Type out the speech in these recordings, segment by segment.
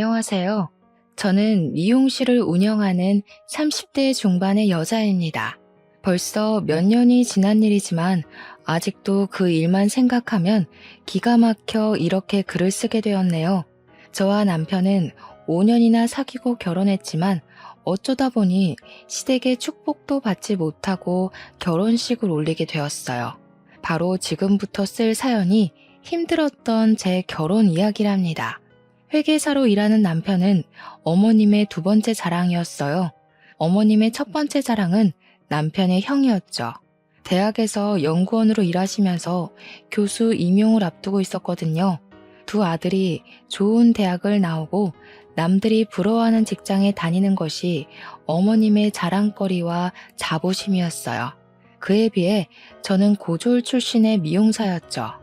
안녕하세요. 저는 미용실을 운영하는 30대 중반의 여자입니다. 벌써 몇 년이 지난 일이지만 아직도 그 일만 생각하면 기가 막혀 이렇게 글을 쓰게 되었네요. 저와 남편은 5년이나 사귀고 결혼했지만 어쩌다 보니 시댁의 축복도 받지 못하고 결혼식을 올리게 되었어요. 바로 지금부터 쓸 사연이 힘들었던 제 결혼 이야기랍니다. 회계사로 일하는 남편은 어머님의 두 번째 자랑이었어요. 어머님의 첫 번째 자랑은 남편의 형이었죠. 대학에서 연구원으로 일하시면서 교수 임용을 앞두고 있었거든요. 두 아들이 좋은 대학을 나오고 남들이 부러워하는 직장에 다니는 것이 어머님의 자랑거리와 자부심이었어요. 그에 비해 저는 고졸 출신의 미용사였죠.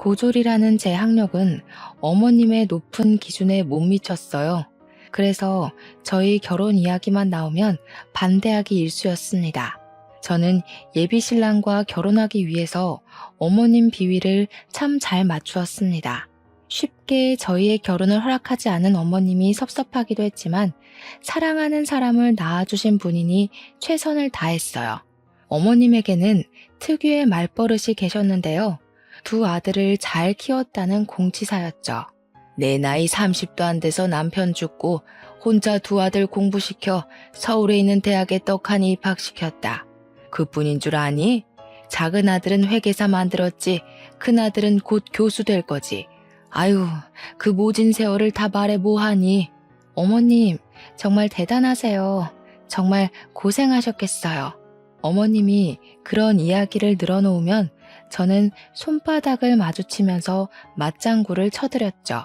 고졸이라는 제 학력은 어머님의 높은 기준에 못 미쳤어요. 그래서 저희 결혼 이야기만 나오면 반대하기 일쑤였습니다. 저는 예비 신랑과 결혼하기 위해서 어머님 비위를 참 잘 맞추었습니다. 쉽게 저희의 결혼을 허락하지 않은 어머님이 섭섭하기도 했지만 사랑하는 사람을 낳아주신 분이니 최선을 다했어요. 어머님에게는 특유의 말버릇이 계셨는데요. 두 아들을 잘 키웠다는 공치사였죠. 내 나이 30도 안 돼서 남편 죽고 혼자 두 아들 공부시켜 서울에 있는 대학에 떡하니 입학시켰다. 그뿐인 줄 아니? 작은 아들은 회계사 만들었지 큰 아들은 곧 교수 될 거지. 아유, 그 모진 세월을 다 말해 뭐하니? 어머님, 정말 대단하세요. 정말 고생하셨겠어요. 어머님이 그런 이야기를 늘어놓으면 저는 손바닥을 마주치면서 맞장구를 쳐드렸죠.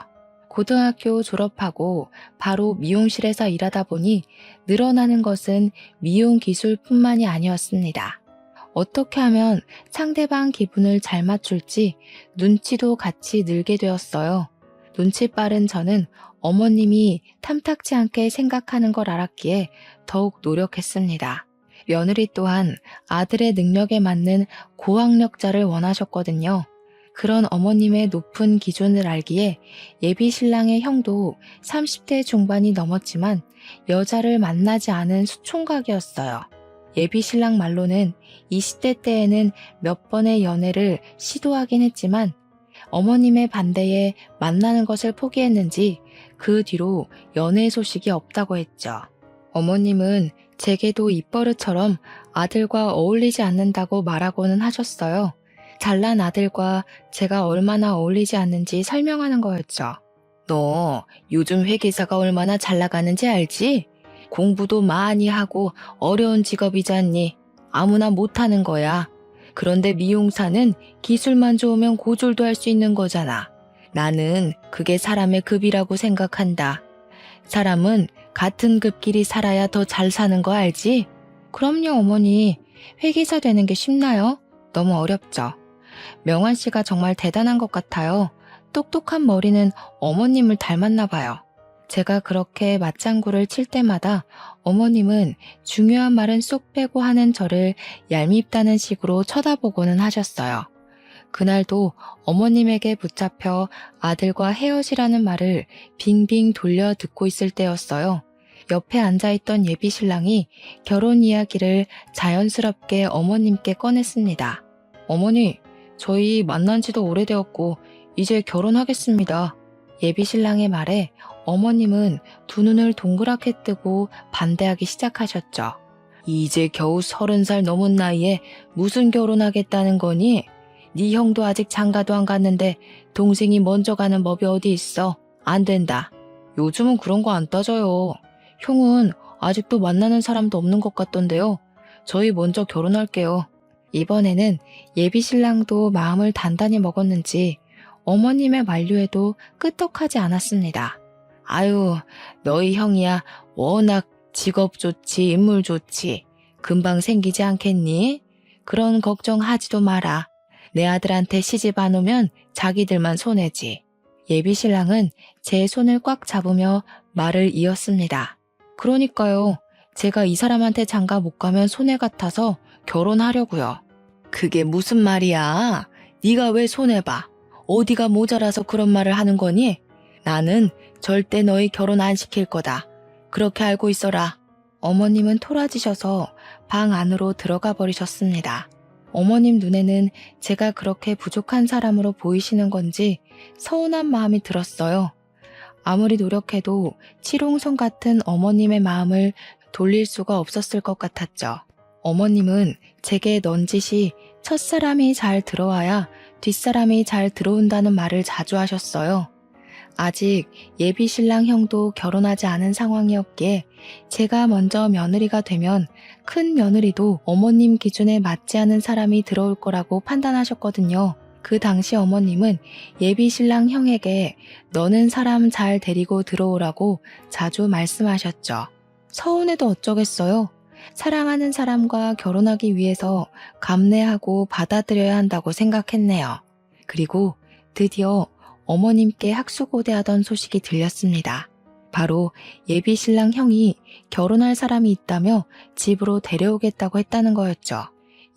고등학교 졸업하고 바로 미용실에서 일하다 보니 늘어나는 것은 미용 기술뿐만이 아니었습니다. 어떻게 하면 상대방 기분을 잘 맞출지 눈치도 같이 늘게 되었어요. 눈치 빠른 저는 어머님이 탐탁지 않게 생각하는 걸 알았기에 더욱 노력했습니다. 며느리 또한 아들의 능력에 맞는 고학력자를 원하셨거든요. 그런 어머님의 높은 기준을 알기에 예비 신랑의 형도 30대 중반이 넘었지만 여자를 만나지 않은 수총각이었어요. 예비 신랑 말로는 20대 때에는 몇 번의 연애를 시도하긴 했지만 어머님의 반대에 만나는 것을 포기했는지 그 뒤로 연애 소식이 없다고 했죠. 어머님은 제게도 입버릇처럼 아들과 어울리지 않는다고 말하고는 하셨어요. 잘난 아들과 제가 얼마나 어울리지 않는지 설명하는 거였죠. 너 요즘 회계사가 얼마나 잘 나가는지 알지? 공부도 많이 하고 어려운 직업이잖니. 아무나 못하는 거야. 그런데 미용사는 기술만 좋으면 고졸도 할 수 있는 거잖아. 나는 그게 사람의 급이라고 생각한다. 사람은 같은 급끼리 살아야 더 잘 사는 거 알지? 그럼요, 어머니. 회계사 되는 게 쉽나요? 너무 어렵죠. 명환 씨가 정말 대단한 것 같아요. 똑똑한 머리는 어머님을 닮았나 봐요. 제가 그렇게 맞장구를 칠 때마다 어머님은 중요한 말은 쏙 빼고 하는 저를 얄밉다는 식으로 쳐다보고는 하셨어요. 그날도 어머님에게 붙잡혀 아들과 헤어지라는 말을 빙빙 돌려 듣고 있을 때였어요. 옆에 앉아있던 예비 신랑이 결혼 이야기를 자연스럽게 어머님께 꺼냈습니다. 어머니, 저희 만난 지도 오래되었고 이제 결혼하겠습니다. 예비 신랑의 말에 어머님은 두 눈을 동그랗게 뜨고 반대하기 시작하셨죠. 이제 겨우 30살 넘은 나이에 무슨 결혼하겠다는 거니? 네 형도 아직 장가도 안 갔는데 동생이 먼저 가는 법이 어디 있어? 안 된다. 요즘은 그런 거 안 따져요. 형은 아직도 만나는 사람도 없는 것 같던데요. 저희 먼저 결혼할게요. 이번에는 예비 신랑도 마음을 단단히 먹었는지 어머님의 만류에도 끄떡하지 않았습니다. 아유, 너희 형이야 워낙 직업 좋지 인물 좋지. 금방 생기지 않겠니? 그런 걱정하지도 마라. 내 아들한테 시집 안 오면 자기들만 손해지. 예비 신랑은 제 손을 꽉 잡으며 말을 이었습니다. 그러니까요. 제가 이 사람한테 장가 못 가면 손해 같아서 결혼하려고요. 그게 무슨 말이야? 네가 왜 손해봐? 어디가 모자라서 그런 말을 하는 거니? 나는 절대 너희 결혼 안 시킬 거다. 그렇게 알고 있어라. 어머님은 토라지셔서 방 안으로 들어가 버리셨습니다. 어머님 눈에는 제가 그렇게 부족한 사람으로 보이시는 건지 서운한 마음이 들었어요. 아무리 노력해도 치롱손 같은 어머님의 마음을 돌릴 수가 없었을 것 같았죠. 어머님은 제게 넌지시 첫사람이 잘 들어와야 뒷사람이 잘 들어온다는 말을 자주 하셨어요. 아직 예비 신랑 형도 결혼하지 않은 상황이었기에 제가 먼저 며느리가 되면 큰 며느리도 어머님 기준에 맞지 않은 사람이 들어올 거라고 판단하셨거든요. 그 당시 어머님은 예비 신랑 형에게 너는 사람 잘 데리고 들어오라고 자주 말씀하셨죠. 서운해도 어쩌겠어요. 사랑하는 사람과 결혼하기 위해서 감내하고 받아들여야 한다고 생각했네요. 그리고 드디어 어머님께 학수고대하던 소식이 들렸습니다. 바로 예비 신랑 형이 결혼할 사람이 있다며 집으로 데려오겠다고 했다는 거였죠.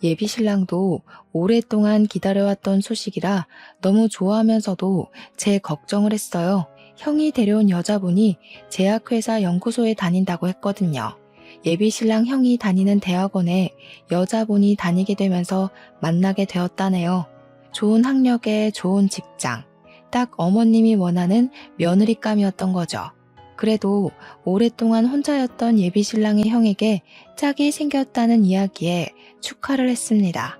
예비 신랑도 오랫동안 기다려왔던 소식이라 너무 좋아하면서도 제 걱정을 했어요. 형이 데려온 여자분이 제약회사 연구소에 다닌다고 했거든요. 예비 신랑 형이 다니는 대학원에 여자분이 다니게 되면서 만나게 되었다네요. 좋은 학력에 좋은 직장. 딱 어머님이 원하는 며느리감이었던 거죠. 그래도 오랫동안 혼자였던 예비 신랑의 형에게 짝이 생겼다는 이야기에 축하를 했습니다.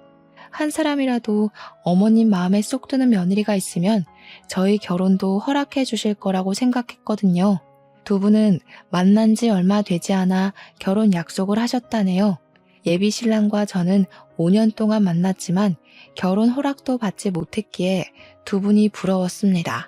한 사람이라도 어머님 마음에 쏙 드는 며느리가 있으면 저희 결혼도 허락해 주실 거라고 생각했거든요. 두 분은 만난 지 얼마 되지 않아 결혼 약속을 하셨다네요. 예비 신랑과 저는 5년 동안 만났지만 결혼 허락도 받지 못했기에 두 분이 부러웠습니다.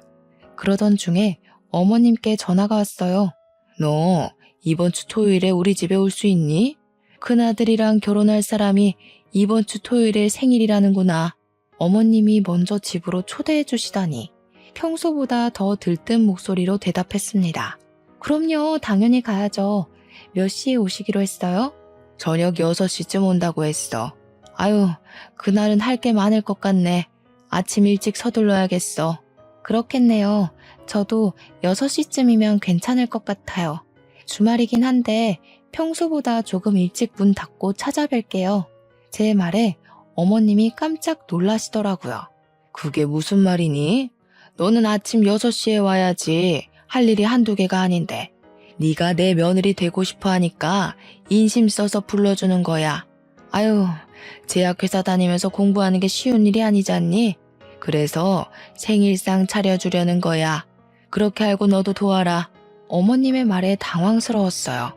그러던 중에 어머님께 전화가 왔어요. 너 이번 주 토요일에 우리 집에 올 수 있니? 큰아들이랑 결혼할 사람이 이번 주 토요일에 생일이라는구나. 어머님이 먼저 집으로 초대해 주시다니 평소보다 더 들뜬 목소리로 대답했습니다. 그럼요, 당연히 가야죠. 몇 시에 오시기로 했어요? 저녁 6시쯤 온다고 했어. 아유, 그날은 할 게 많을 것 같네. 아침 일찍 서둘러야겠어. 그렇겠네요. 저도 6시쯤이면 괜찮을 것 같아요. 주말이긴 한데 평소보다 조금 일찍 문 닫고 찾아뵐게요. 제 말에 어머님이 깜짝 놀라시더라고요. 그게 무슨 말이니? 너는 아침 6시에 와야지. 할 일이 한두 개가 아닌데. 네가 내 며느리 되고 싶어 하니까 인심 써서 불러주는 거야. 아유, 제약회사 다니면서 공부하는 게 쉬운 일이 아니잖니? 그래서 생일상 차려주려는 거야. 그렇게 알고 너도 도와라. 어머님의 말에 당황스러웠어요.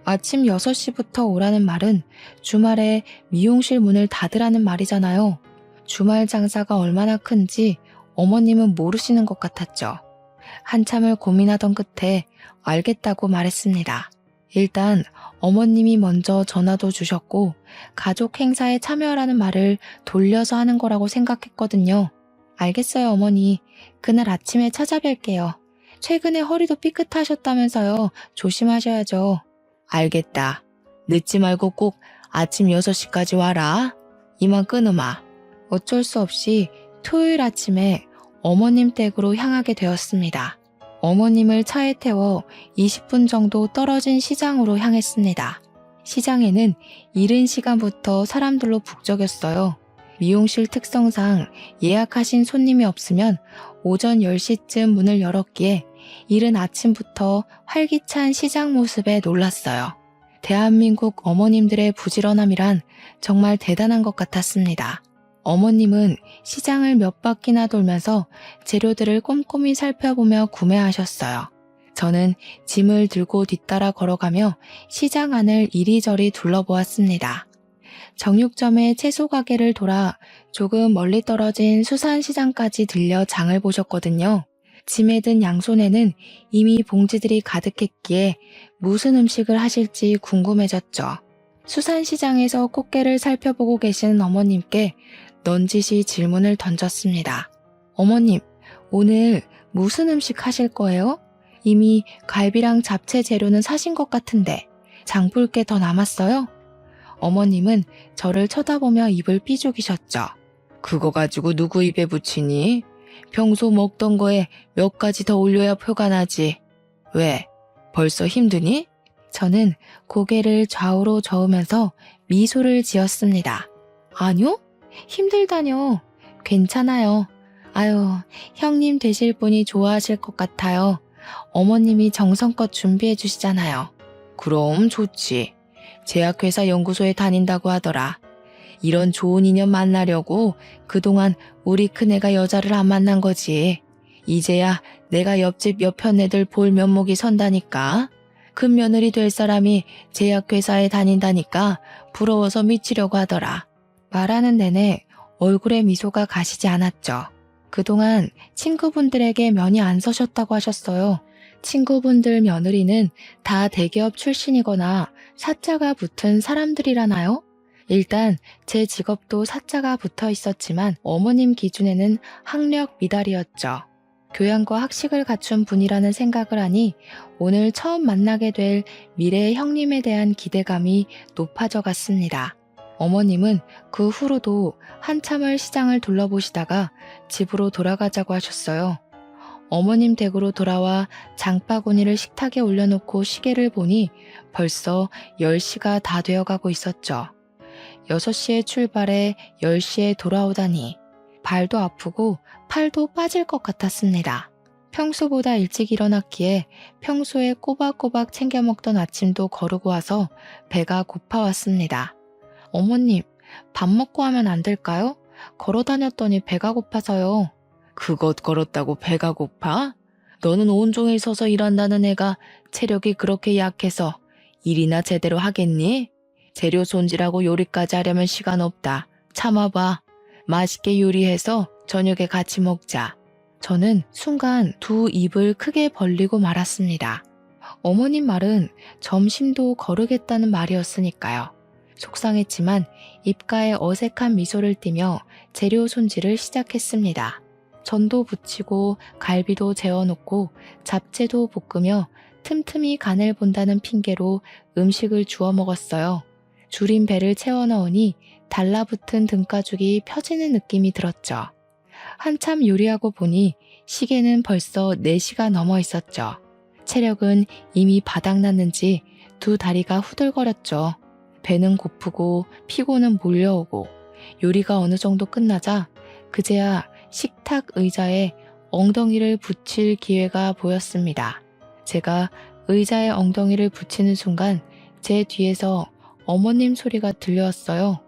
아침 6시부터 오라는 말은 주말에 미용실 문을 닫으라는 말이잖아요. 주말 장사가 얼마나 큰지 어머님은 모르시는 것 같았죠. 한참을 고민하던 끝에 알겠다고 말했습니다. 일단 어머님이 먼저 전화도 주셨고 가족 행사에 참여하라는 말을 돌려서 하는 거라고 생각했거든요. 알겠어요, 어머니. 그날 아침에 찾아뵐게요. 최근에 허리도 삐끗하셨다면서요. 조심하셔야죠. 알겠다. 늦지 말고 꼭 아침 6시까지 와라. 이만 끊으마. 어쩔 수 없이 토요일 아침에 어머님 댁으로 향하게 되었습니다. 어머님을 차에 태워 20분 정도 떨어진 시장으로 향했습니다. 시장에는 이른 시간부터 사람들로 북적였어요. 미용실 특성상 예약하신 손님이 없으면 오전 10시쯤 문을 열었기에 이른 아침부터 활기찬 시장 모습에 놀랐어요. 대한민국 어머님들의 부지런함이란 정말 대단한 것 같았습니다. 어머님은 시장을 몇 바퀴나 돌면서 재료들을 꼼꼼히 살펴보며 구매하셨어요. 저는 짐을 들고 뒤따라 걸어가며 시장 안을 이리저리 둘러보았습니다. 정육점의 채소 가게를 돌아 조금 멀리 떨어진 수산시장까지 들려 장을 보셨거든요. 짐에 든 양손에는 이미 봉지들이 가득했기에 무슨 음식을 하실지 궁금해졌죠. 수산시장에서 꽃게를 살펴보고 계시는 어머님께 넌지시 질문을 던졌습니다. 어머님, 오늘 무슨 음식 하실 거예요? 이미 갈비랑 잡채 재료는 사신 것 같은데 장 볼 게 더 남았어요? 어머님은 저를 쳐다보며 입을 삐죽이셨죠. 그거 가지고 누구 입에 붙이니? 평소 먹던 거에 몇 가지 더 올려야 표가 나지. 왜? 벌써 힘드니? 저는 고개를 좌우로 저으면서 미소를 지었습니다. 아니요? 힘들다뇨. 괜찮아요. 아유, 형님 되실 분이 좋아하실 것 같아요. 어머님이 정성껏 준비해 주시잖아요. 그럼 좋지. 제약회사 연구소에 다닌다고 하더라. 이런 좋은 인연 만나려고 그동안 우리 큰애가 여자를 안 만난 거지. 이제야 내가 옆집 옆편 애들 볼 면목이 선다니까. 큰 며느리 될 사람이 제약회사에 다닌다니까 부러워서 미치려고 하더라. 말하는 내내 얼굴에 미소가 가시지 않았죠. 그동안 친구분들에게 면이 안 서셨다고 하셨어요. 친구분들 며느리는 다 대기업 출신이거나 사자가 붙은 사람들이라나요? 일단 제 직업도 사자가 붙어 있었지만 어머님 기준에는 학력 미달이었죠. 교양과 학식을 갖춘 분이라는 생각을 하니 오늘 처음 만나게 될 미래의 형님에 대한 기대감이 높아져 갔습니다. 어머님은 그 후로도 한참을 시장을 둘러보시다가 집으로 돌아가자고 하셨어요. 어머님 댁으로 돌아와 장바구니를 식탁에 올려놓고 시계를 보니 벌써 10시가 다 되어가고 있었죠. 6시에 출발해 10시에 돌아오다니 발도 아프고 팔도 빠질 것 같았습니다. 평소보다 일찍 일어났기에 평소에 꼬박꼬박 챙겨 먹던 아침도 거르고 와서 배가 고파왔습니다. 어머님, 밥 먹고 하면 안 될까요? 걸어 다녔더니 배가 고파서요. 그것 걸었다고 배가 고파? 너는 온종일 서서 일한다는 애가 체력이 그렇게 약해서 일이나 제대로 하겠니? 재료 손질하고 요리까지 하려면 시간 없다. 참아봐. 맛있게 요리해서 저녁에 같이 먹자. 저는 순간 두 입을 크게 벌리고 말았습니다. 어머님 말은 점심도 거르겠다는 말이었으니까요. 속상했지만 입가에 어색한 미소를 띠며 재료 손질을 시작했습니다. 전도 부치고 갈비도 재워놓고 잡채도 볶으며 틈틈이 간을 본다는 핑계로 음식을 주워 먹었어요. 줄인 배를 채워 넣으니 달라붙은 등가죽이 펴지는 느낌이 들었죠. 한참 요리하고 보니 시계는 벌써 4시가 넘어 있었죠. 체력은 이미 바닥났는지 두 다리가 후들거렸죠. 배는 고프고 피곤은 몰려오고 요리가 어느 정도 끝나자 그제야 식탁 의자에 엉덩이를 붙일 기회가 보였습니다. 제가 의자에 엉덩이를 붙이는 순간 제 뒤에서 어머님 소리가 들려왔어요.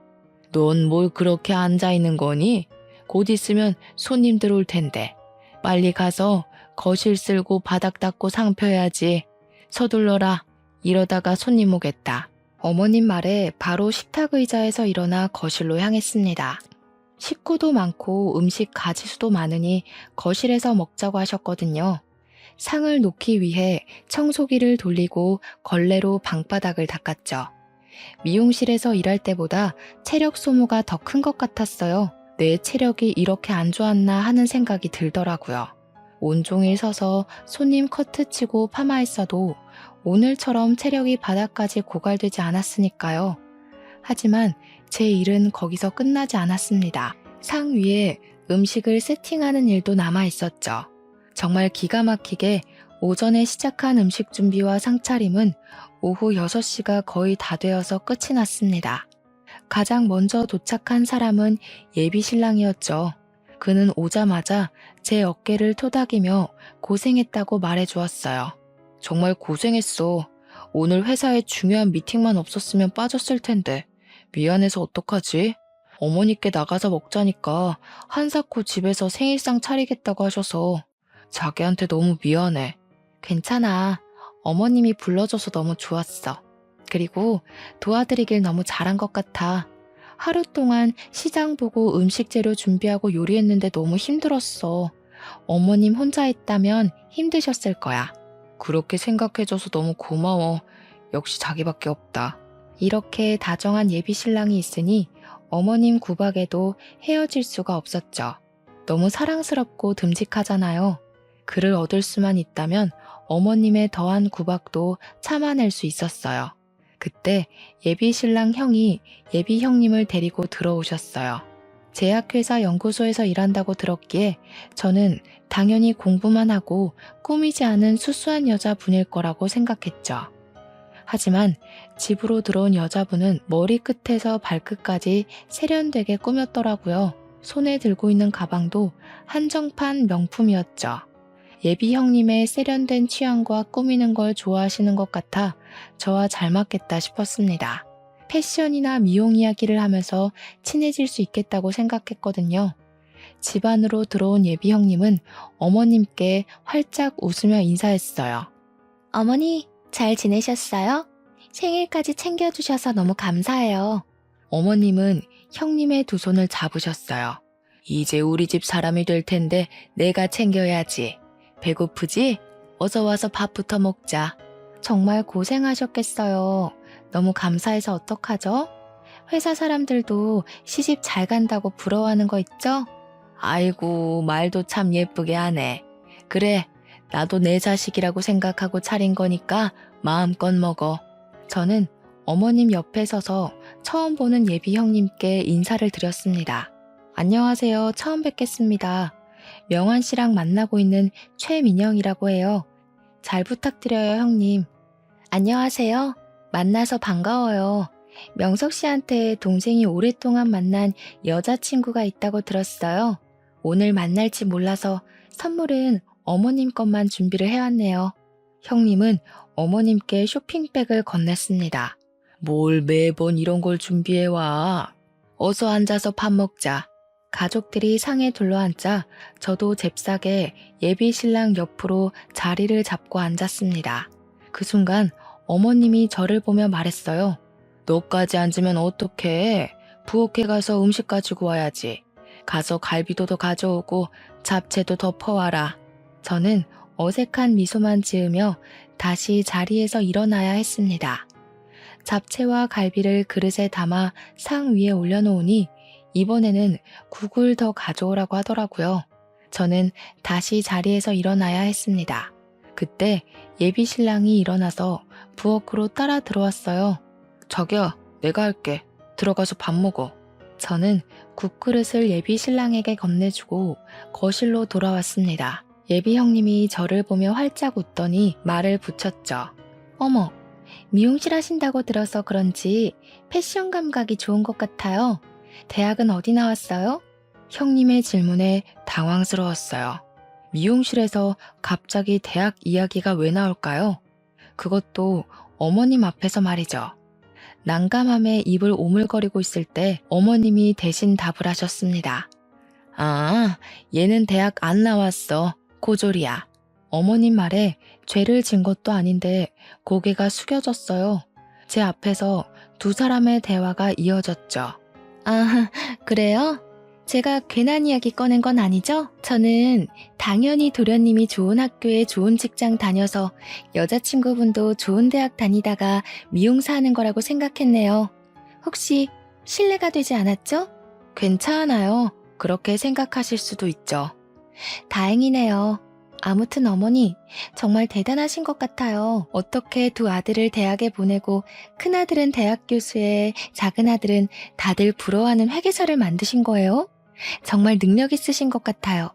넌 뭘 그렇게 앉아 있는 거니? 곧 있으면 손님들 올 텐데. 빨리 가서 거실 쓸고 바닥 닦고 상표해야지. 서둘러라. 이러다가 손님 오겠다. 어머님 말에 바로 식탁 의자에서 일어나 거실로 향했습니다. 식구도 많고 음식 가지수도 많으니 거실에서 먹자고 하셨거든요. 상을 놓기 위해 청소기를 돌리고 걸레로 방바닥을 닦았죠. 미용실에서 일할 때보다 체력 소모가 더 큰 것 같았어요. 내 체력이 이렇게 안 좋았나 하는 생각이 들더라고요. 온종일 서서 손님 커트 치고 파마했어도 오늘처럼 체력이 바닥까지 고갈되지 않았으니까요. 하지만 제 일은 거기서 끝나지 않았습니다. 상 위에 음식을 세팅하는 일도 남아 있었죠. 정말 기가 막히게 오전에 시작한 음식 준비와 상차림은 오후 6시가 거의 다 되어서 끝이 났습니다. 가장 먼저 도착한 사람은 예비 신랑이었죠. 그는 오자마자 제 어깨를 토닥이며 고생했다고 말해주었어요. 정말 고생했어. 오늘 회사에 중요한 미팅만 없었으면 빠졌을 텐데. 미안해서 어떡하지? 어머니께 나가서 먹자니까 한사코 집에서 생일상 차리겠다고 하셔서 자기한테 너무 미안해. 괜찮아. 어머님이 불러줘서 너무 좋았어. 그리고 도와드리길 너무 잘한 것 같아. 하루 동안 시장 보고 음식 재료 준비하고 요리했는데 너무 힘들었어. 어머님 혼자 있다면 힘드셨을 거야. 그렇게 생각해줘서 너무 고마워. 역시 자기밖에 없다. 이렇게 다정한 예비 신랑이 있으니 어머님 구박에도 헤어질 수가 없었죠. 너무 사랑스럽고 듬직하잖아요. 그를 얻을 수만 있다면 어머님의 더한 구박도 참아낼 수 있었어요. 그때 예비 신랑 형이 예비 형님을 데리고 들어오셨어요. 제약회사 연구소에서 일한다고 들었기에 저는 당연히 공부만 하고 꾸미지 않은 수수한 여자분일 거라고 생각했죠. 하지만 집으로 들어온 여자분은 머리끝에서 발끝까지 세련되게 꾸몄더라고요. 손에 들고 있는 가방도 한정판 명품이었죠. 예비 형님의 세련된 취향과 꾸미는 걸 좋아하시는 것 같아 저와 잘 맞겠다 싶었습니다. 패션이나 미용 이야기를 하면서 친해질 수 있겠다고 생각했거든요. 집 안으로 들어온 예비 형님은 어머님께 활짝 웃으며 인사했어요. 어머니, 잘 지내셨어요? 생일까지 챙겨주셔서 너무 감사해요. 어머님은 형님의 두 손을 잡으셨어요. 이제 우리 집 사람이 될 텐데 내가 챙겨야지. 배고프지? 어서 와서 밥부터 먹자. 정말 고생하셨겠어요. 너무 감사해서 어떡하죠? 회사 사람들도 시집 잘 간다고 부러워하는 거 있죠? 아이고, 말도 참 예쁘게 하네. 그래, 나도 내 자식이라고 생각하고 차린 거니까 마음껏 먹어. 저는 어머님 옆에 서서 처음 보는 예비 형님께 인사를 드렸습니다. 안녕하세요. 처음 뵙겠습니다. 명환 씨랑 만나고 있는 최민영이라고 해요. 잘 부탁드려요, 형님. 안녕하세요. 만나서 반가워요. 명석 씨한테 동생이 오랫동안 만난 여자친구가 있다고 들었어요. 오늘 만날지 몰라서 선물은 어머님 것만 준비를 해왔네요. 형님은 어머님께 쇼핑백을 건넸습니다. 뭘 매번 이런 걸 준비해와. 어서 앉아서 밥 먹자. 가족들이 상에 둘러앉자 저도 잽싸게 예비 신랑 옆으로 자리를 잡고 앉았습니다. 그 순간 어머님이 저를 보며 말했어요. 너까지 앉으면 어떡해? 부엌에 가서 음식 가지고 와야지. 가서 갈비도도 가져오고 잡채도 더 퍼와라. 저는 어색한 미소만 지으며 다시 자리에서 일어나야 했습니다. 잡채와 갈비를 그릇에 담아 상 위에 올려놓으니 이번에는 국을 더 가져오라고 하더라고요. 저는 다시 자리에서 일어나야 했습니다. 그때 예비 신랑이 일어나서 부엌으로 따라 들어왔어요. 자기야, 내가 할게. 들어가서 밥 먹어. 저는 국그릇을 예비 신랑에게 건네주고 거실로 돌아왔습니다. 예비 형님이 저를 보며 활짝 웃더니 말을 붙였죠. 어머, 미용실 하신다고 들어서 그런지 패션 감각이 좋은 것 같아요. 대학은 어디 나왔어요? 형님의 질문에 당황스러웠어요. 미용실에서 갑자기 대학 이야기가 왜 나올까요? 그것도 어머님 앞에서 말이죠. 난감함에 입을 오물거리고 있을 때 어머님이 대신 답을 하셨습니다. 아, 얘는 대학 안 나왔어. 고졸이야. 어머님 말에 죄를 진 것도 아닌데 고개가 숙여졌어요. 제 앞에서 두 사람의 대화가 이어졌죠. 아, 그래요? 제가 괜한 이야기 꺼낸 건 아니죠? 저는 당연히 도련님이 좋은 학교에 좋은 직장 다녀서 여자친구분도 좋은 대학 다니다가 미용사 하는 거라고 생각했네요. 혹시 실례가 되지 않았죠? 괜찮아요. 그렇게 생각하실 수도 있죠. 다행이네요. 아무튼 어머니, 정말 대단하신 것 같아요. 어떻게 두 아들을 대학에 보내고 큰아들은 대학 교수에 작은아들은 다들 부러워하는 회계사를 만드신 거예요? 정말 능력 있으신 것 같아요.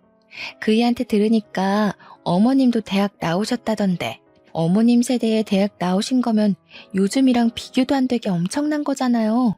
그이한테 들으니까 어머님도 대학 나오셨다던데. 어머님 세대에 대학 나오신 거면 요즘이랑 비교도 안 되게 엄청난 거잖아요.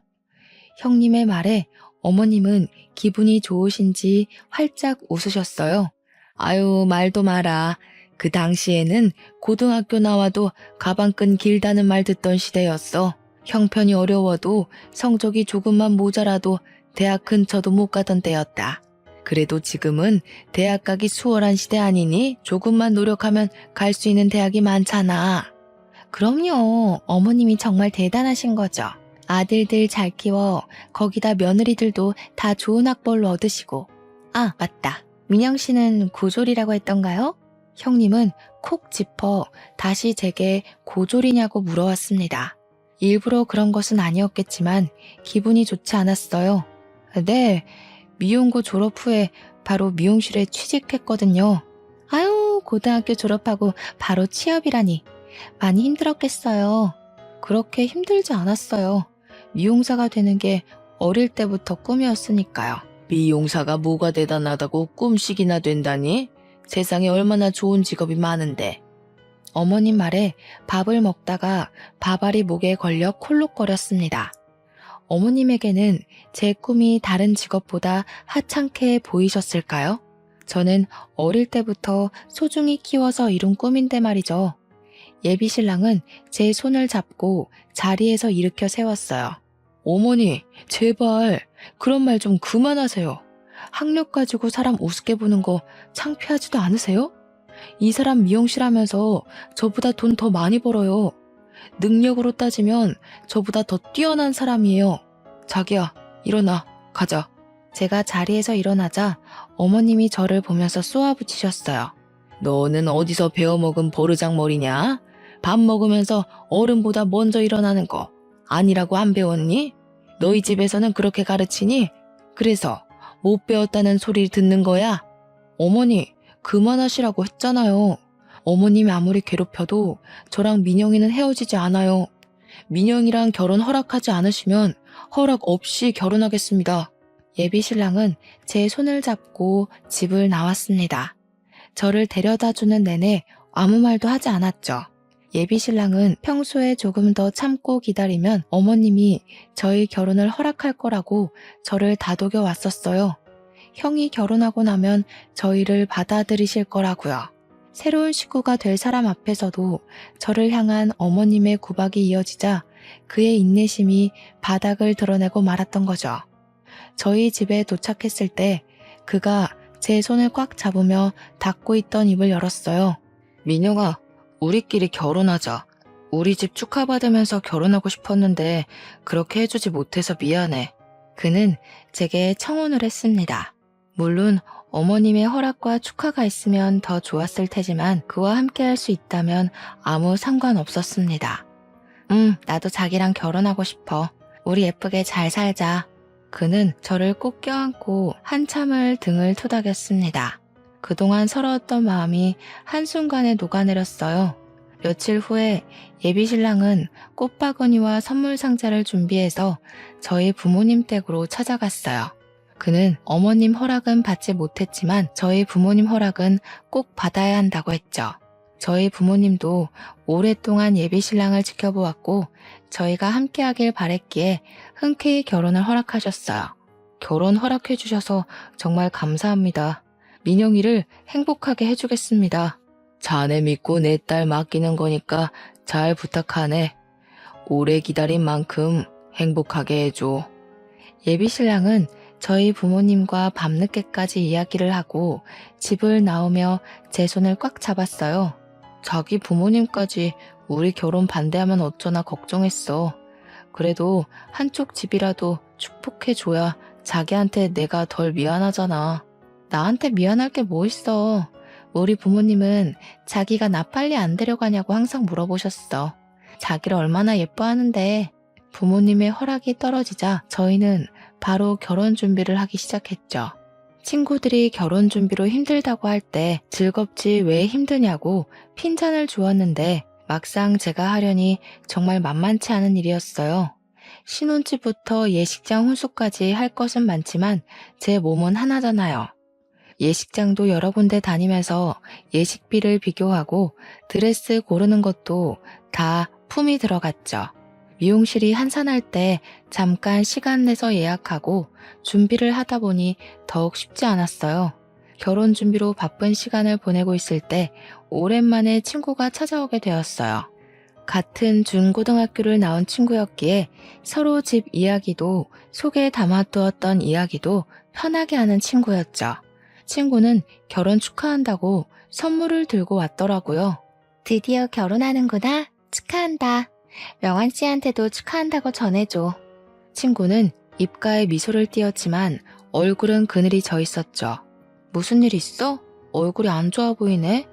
형님의 말에 어머님은 기분이 좋으신지 활짝 웃으셨어요. 아유, 말도 마라. 그 당시에는 고등학교 나와도 가방끈 길다는 말 듣던 시대였어. 형편이 어려워도 성적이 조금만 모자라도 대학 근처도 못 가던 때였다. 그래도 지금은 대학 가기 수월한 시대 아니니 조금만 노력하면 갈 수 있는 대학이 많잖아. 그럼요. 어머님이 정말 대단하신 거죠. 아들들 잘 키워 거기다 며느리들도 다 좋은 학벌로 얻으시고. 아, 맞다. 민영 씨는 고졸이라고 했던가요? 형님은 콕 짚어 다시 제게 고졸이냐고 물어왔습니다. 일부러 그런 것은 아니었겠지만 기분이 좋지 않았어요. 네, 미용고 졸업 후에 바로 미용실에 취직했거든요. 아유, 고등학교 졸업하고 바로 취업이라니. 많이 힘들었겠어요. 그렇게 힘들지 않았어요. 미용사가 되는 게 어릴 때부터 꿈이었으니까요. 미용사가 뭐가 대단하다고 꿈식이나 된다니? 세상에 얼마나 좋은 직업이 많은데. 어머님 말에 밥을 먹다가 밥알이 목에 걸려 콜록거렸습니다. 어머님에게는 제 꿈이 다른 직업보다 하찮게 보이셨을까요? 저는 어릴 때부터 소중히 키워서 이룬 꿈인데 말이죠. 예비 신랑은 제 손을 잡고 자리에서 일으켜 세웠어요. 어머니, 제발 그런 말 좀 그만하세요. 학력 가지고 사람 우습게 보는 거 창피하지도 않으세요? 이 사람 미용실 하면서 저보다 돈 더 많이 벌어요. 능력으로 따지면 저보다 더 뛰어난 사람이에요. 자기야, 일어나, 가자. 제가 자리에서 일어나자 어머님이 저를 보면서 쏘아붙이셨어요. 너는 어디서 배워먹은 버르장머리냐? 밥 먹으면서 어른보다 먼저 일어나는 거 아니라고 안 배웠니? 너희 집에서는 그렇게 가르치니? 그래서 못 배웠다는 소리를 듣는 거야? 어머니, 그만하시라고 했잖아요. 어머님이 아무리 괴롭혀도 저랑 민영이는 헤어지지 않아요. 민영이랑 결혼 허락하지 않으시면 허락 없이 결혼하겠습니다. 예비 신랑은 제 손을 잡고 집을 나왔습니다. 저를 데려다주는 내내 아무 말도 하지 않았죠. 예비 신랑은 평소에 조금 더 참고 기다리면 어머님이 저희 결혼을 허락할 거라고 저를 다독여 왔었어요. 형이 결혼하고 나면 저희를 받아들이실 거라고요. 새로운 식구가 될 사람 앞에서도 저를 향한 어머님의 구박이 이어지자 그의 인내심이 바닥을 드러내고 말았던 거죠. 저희 집에 도착했을 때 그가 제 손을 꽉 잡으며 닫고 있던 입을 열었어요. 민영아, 우리끼리 결혼하자. 우리 집 축하받으면서 결혼하고 싶었는데 그렇게 해주지 못해서 미안해. 그는 제게 청혼을 했습니다. 물론 어머님의 허락과 축하가 있으면 더 좋았을 테지만 그와 함께 할 수 있다면 아무 상관없었습니다. 나도 자기랑 결혼하고 싶어. 우리 예쁘게 잘 살자. 그는 저를 꼭 껴안고 한참을 등을 토닥였습니다. 그동안 서러웠던 마음이 한순간에 녹아내렸어요. 며칠 후에 예비 신랑은 꽃바구니와 선물 상자를 준비해서 저희 부모님 댁으로 찾아갔어요. 그는 어머님 허락은 받지 못했지만 저희 부모님 허락은 꼭 받아야 한다고 했죠. 저희 부모님도 오랫동안 예비 신랑을 지켜보았고 저희가 함께하길 바랬기에 흔쾌히 결혼을 허락하셨어요. 결혼 허락해 주셔서 정말 감사합니다. 민영이를 행복하게 해주겠습니다. 자네 믿고 내 딸 맡기는 거니까 잘 부탁하네. 오래 기다린 만큼 행복하게 해줘. 예비 신랑은 저희 부모님과 밤늦게까지 이야기를 하고 집을 나오며 제 손을 꽉 잡았어요. 자기 부모님까지 우리 결혼 반대하면 어쩌나 걱정했어. 그래도 한쪽 집이라도 축복해줘야 자기한테 내가 덜 미안하잖아. 나한테 미안할 게 뭐 있어. 우리 부모님은 자기가 나 빨리 안 데려가냐고 항상 물어보셨어. 자기를 얼마나 예뻐하는데. 부모님의 허락이 떨어지자 저희는 바로 결혼 준비를 하기 시작했죠. 친구들이 결혼 준비로 힘들다고 할 때 즐겁지 왜 힘드냐고 핀잔을 주었는데 막상 제가 하려니 정말 만만치 않은 일이었어요. 신혼집부터 예식장 혼수까지 할 것은 많지만 제 몸은 하나잖아요. 예식장도 여러 군데 다니면서 예식비를 비교하고 드레스 고르는 것도 다 품이 들어갔죠. 미용실이 한산할 때 잠깐 시간 내서 예약하고 준비를 하다 보니 더욱 쉽지 않았어요. 결혼 준비로 바쁜 시간을 보내고 있을 때 오랜만에 친구가 찾아오게 되었어요. 같은 중고등학교를 나온 친구였기에 서로 집 이야기도 속에 담아두었던 이야기도 편하게 하는 친구였죠. 친구는 결혼 축하한다고 선물을 들고 왔더라고요. 드디어 결혼하는구나. 축하한다. 명환 씨한테도 축하한다고 전해줘. 친구는 입가에 미소를 띄었지만 얼굴은 그늘이 져 있었죠. 무슨 일 있어? 얼굴이 안 좋아 보이네.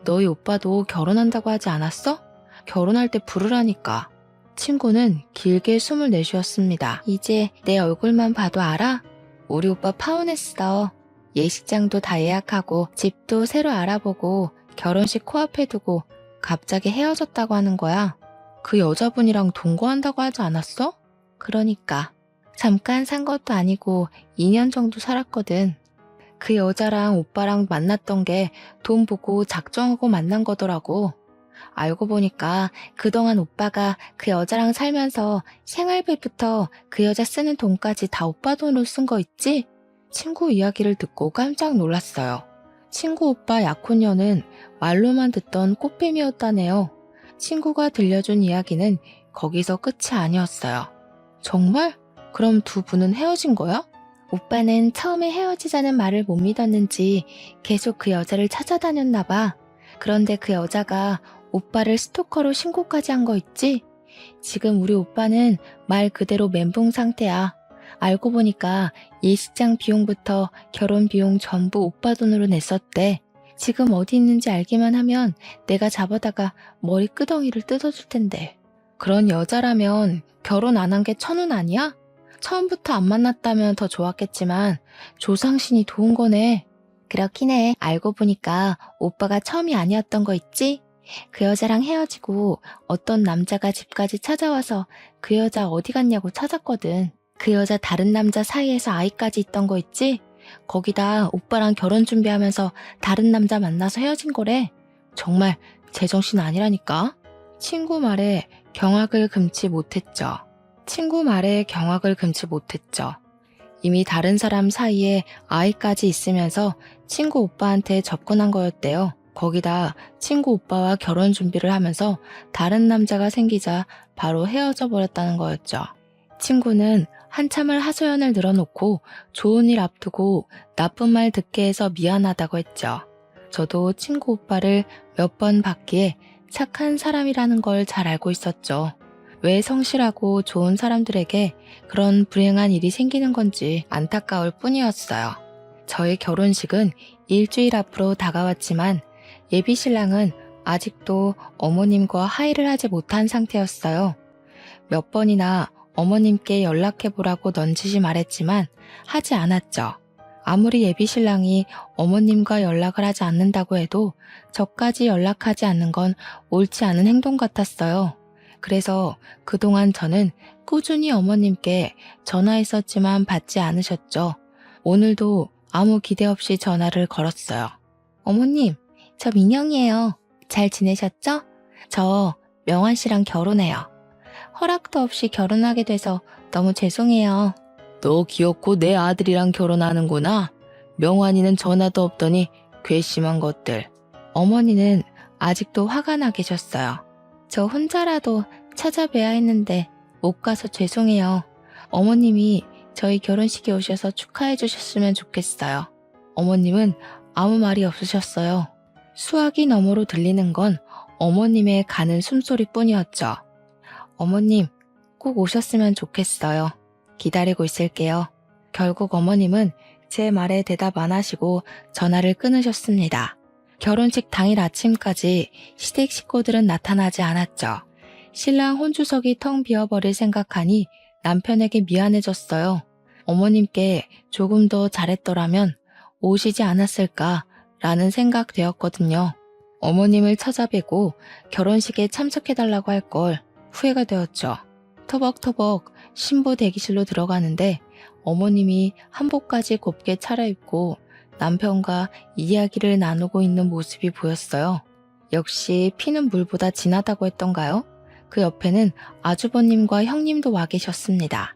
너희 오빠도 결혼한다고 하지 않았어? 결혼할 때 부르라니까. 친구는 길게 숨을 내쉬었습니다. 이제 내 얼굴만 봐도 알아? 우리 오빠 파혼했어. 예식장도 다 예약하고 집도 새로 알아보고 결혼식 코앞에 두고 갑자기 헤어졌다고 하는 거야. 그 여자분이랑 동거한다고 하지 않았어? 그러니까 잠깐 산 것도 아니고 2년 정도 살았거든. 그 여자랑 오빠랑 만났던 게 돈 보고 작정하고 만난 거더라고. 알고 보니까 그동안 오빠가 그 여자랑 살면서 생활비부터 그 여자 쓰는 돈까지 다 오빠 돈으로 쓴 거 있지? 친구 이야기를 듣고 깜짝 놀랐어요. 친구 오빠 약혼녀는 말로만 듣던 꽃뱀이었다네요. 친구가 들려준 이야기는 거기서 끝이 아니었어요. 정말? 그럼 두 분은 헤어진 거야? 오빠는 처음에 헤어지자는 말을 못 믿었는지 계속 그 여자를 찾아다녔나 봐. 그런데 그 여자가 오빠를 스토커로 신고까지 한 거 있지? 지금 우리 오빠는 말 그대로 멘붕 상태야. 알고 보니까 예식장 비용부터 결혼 비용 전부 오빠 돈으로 냈었대. 지금 어디 있는지 알기만 하면 내가 잡아다가 머리 끄덩이를 뜯어줄 텐데. 그런 여자라면 결혼 안 한 게 천운 아니야? 처음부터 안 만났다면 더 좋았겠지만 조상신이 도운 거네. 그렇긴 해. 알고 보니까 오빠가 처음이 아니었던 거 있지? 그 여자랑 헤어지고 어떤 남자가 집까지 찾아와서 그 여자 어디 갔냐고 찾았거든. 그 여자 다른 남자 사이에서 아이까지 있던 거 있지? 거기다 오빠랑 결혼 준비하면서 다른 남자 만나서 헤어진 거래. 정말 제정신 아니라니까. 친구 말에 경악을 금치 못했죠. 이미 다른 사람 사이에 아이까지 있으면서 친구 오빠한테 접근한 거였대요. 거기다 친구 오빠와 결혼 준비를 하면서 다른 남자가 생기자 바로 헤어져 버렸다는 거였죠. 친구는 한참을 하소연을 늘어놓고 좋은 일 앞두고 나쁜 말 듣게 해서 미안하다고 했죠. 저도 친구 오빠를 몇 번 봤기에 착한 사람이라는 걸 잘 알고 있었죠. 왜 성실하고 좋은 사람들에게 그런 불행한 일이 생기는 건지 안타까울 뿐이었어요. 저희 결혼식은 일주일 앞으로 다가왔지만 예비 신랑은 아직도 어머님과 화해를 하지 못한 상태였어요. 몇 번이나 어머님께 연락해보라고 넌지시 말했지만 하지 않았죠. 아무리 예비 신랑이 어머님과 연락을 하지 않는다고 해도 저까지 연락하지 않는 건 옳지 않은 행동 같았어요. 그래서 그동안 저는 꾸준히 어머님께 전화했었지만 받지 않으셨죠. 오늘도 아무 기대 없이 전화를 걸었어요. 어머님, 저 민영이에요. 잘 지내셨죠? 저 명환 씨랑 결혼해요. 허락도 없이 결혼하게 돼서 너무 죄송해요. 너 귀엽고 내 아들이랑 결혼하는구나. 명환이는 전화도 없더니 괘씸한 것들. 어머니는 아직도 화가 나 계셨어요. 저 혼자라도 찾아뵈야 했는데 못 가서 죄송해요. 어머님이 저희 결혼식에 오셔서 축하해 주셨으면 좋겠어요. 어머님은 아무 말이 없으셨어요. 수화기 너머로 들리는 건 어머님의 가는 숨소리뿐이었죠. 어머님, 꼭 오셨으면 좋겠어요. 기다리고 있을게요. 결국 어머님은 제 말에 대답 안 하시고 전화를 끊으셨습니다. 결혼식 당일 아침까지 시댁 식구들은 나타나지 않았죠. 신랑 혼주석이 텅 비어버릴 생각하니 남편에게 미안해졌어요. 어머님께 조금 더 잘했더라면 오시지 않았을까라는 생각 되었거든요. 어머님을 찾아뵈고 결혼식에 참석해달라고 할 걸 후회가 되었죠. 터벅터벅 신부 대기실로 들어가는데 어머님이 한복까지 곱게 차려입고 남편과 이야기를 나누고 있는 모습이 보였어요. 역시 피는 물보다 진하다고 했던가요? 그 옆에는 아주버님과 형님도 와 계셨습니다.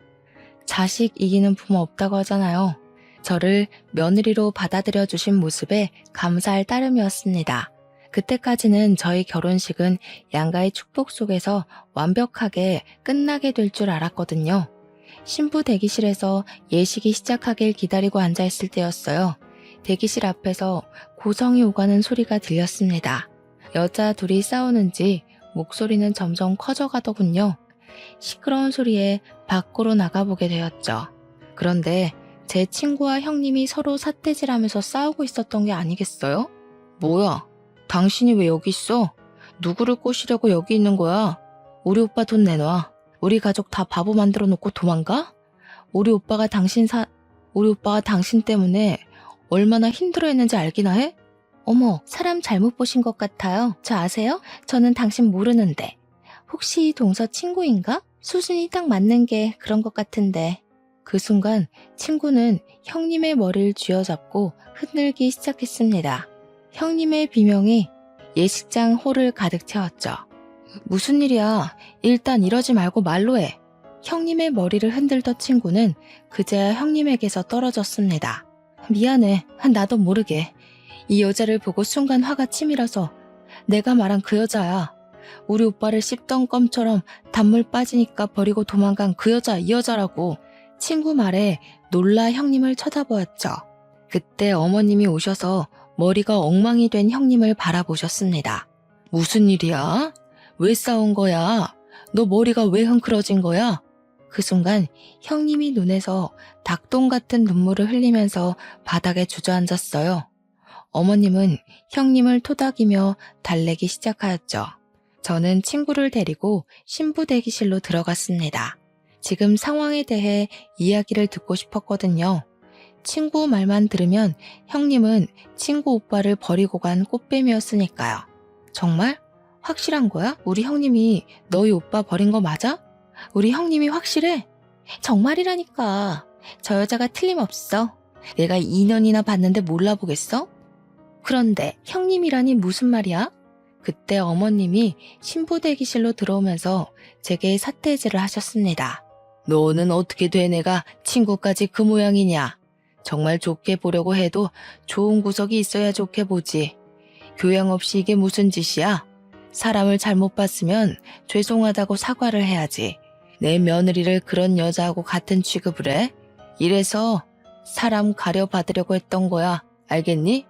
자식 이기는 부모 없다고 하잖아요. 저를 며느리로 받아들여 주신 모습에 감사할 따름이었습니다. 그때까지는 저희 결혼식은 양가의 축복 속에서 완벽하게 끝나게 될 줄 알았거든요. 신부 대기실에서 예식이 시작하길 기다리고 앉아있을 때였어요. 대기실 앞에서 고성이 오가는 소리가 들렸습니다. 여자 둘이 싸우는지 목소리는 점점 커져가더군요. 시끄러운 소리에 밖으로 나가보게 되었죠. 그런데 제 친구와 형님이 서로 삿대질하면서 싸우고 있었던 게 아니겠어요? 뭐야? 당신이 왜 여기 있어? 누구를 꼬시려고 여기 있는 거야? 우리 오빠 돈 내놔. 우리 가족 다 바보 만들어 놓고 도망가? 우리 오빠가 당신 때문에 얼마나 힘들어했는지 알기나 해? 어머, 사람 잘못 보신 것 같아요. 저 아세요? 저는 당신 모르는데. 혹시 동서 친구인가? 수준이 딱 맞는 게 그런 것 같은데. 그 순간 친구는 형님의 머리를 쥐어잡고 흔들기 시작했습니다. 형님의 비명이 예식장 홀을 가득 채웠죠. 무슨 일이야? 일단 이러지 말고 말로 해. 형님의 머리를 흔들던 친구는 그제야 형님에게서 떨어졌습니다. 미안해. 나도 모르게. 이 여자를 보고 순간 화가 치밀어서 내가 말한 그 여자야. 우리 오빠를 씹던 껌처럼 단물 빠지니까 버리고 도망간 그 여자, 이 여자라고. 친구 말에 놀라 형님을 쳐다보았죠. 그때 어머님이 오셔서 머리가 엉망이 된 형님을 바라보셨습니다. 무슨 일이야? 왜 싸운 거야? 너 머리가 왜 흥크러진 거야? 그 순간 형님이 눈에서 닭똥 같은 눈물을 흘리면서 바닥에 주저앉았어요. 어머님은 형님을 토닥이며 달래기 시작하였죠. 저는 친구를 데리고 신부 대기실로 들어갔습니다. 지금 상황에 대해 이야기를 듣고 싶었거든요. 친구 말만 들으면 형님은 친구 오빠를 버리고 간 꽃뱀이었으니까요. 정말? 확실한 거야? 우리 형님이 너희 오빠 버린 거 맞아? 우리 형님이 확실해? 정말이라니까. 저 여자가 틀림없어. 내가 2년이나 봤는데 몰라보겠어? 그런데 형님이라니 무슨 말이야? 그때 어머님이 신부 대기실로 들어오면서 제게 사태질을 하셨습니다. 너는 어떻게 된 애가 친구까지 그 모양이냐? 정말 좋게 보려고 해도 좋은 구석이 있어야 좋게 보지. 교양 없이 이게 무슨 짓이야? 사람을 잘못 봤으면 죄송하다고 사과를 해야지. 내 며느리를 그런 여자하고 같은 취급을 해? 이래서 사람 가려받으려고 했던 거야. 알겠니?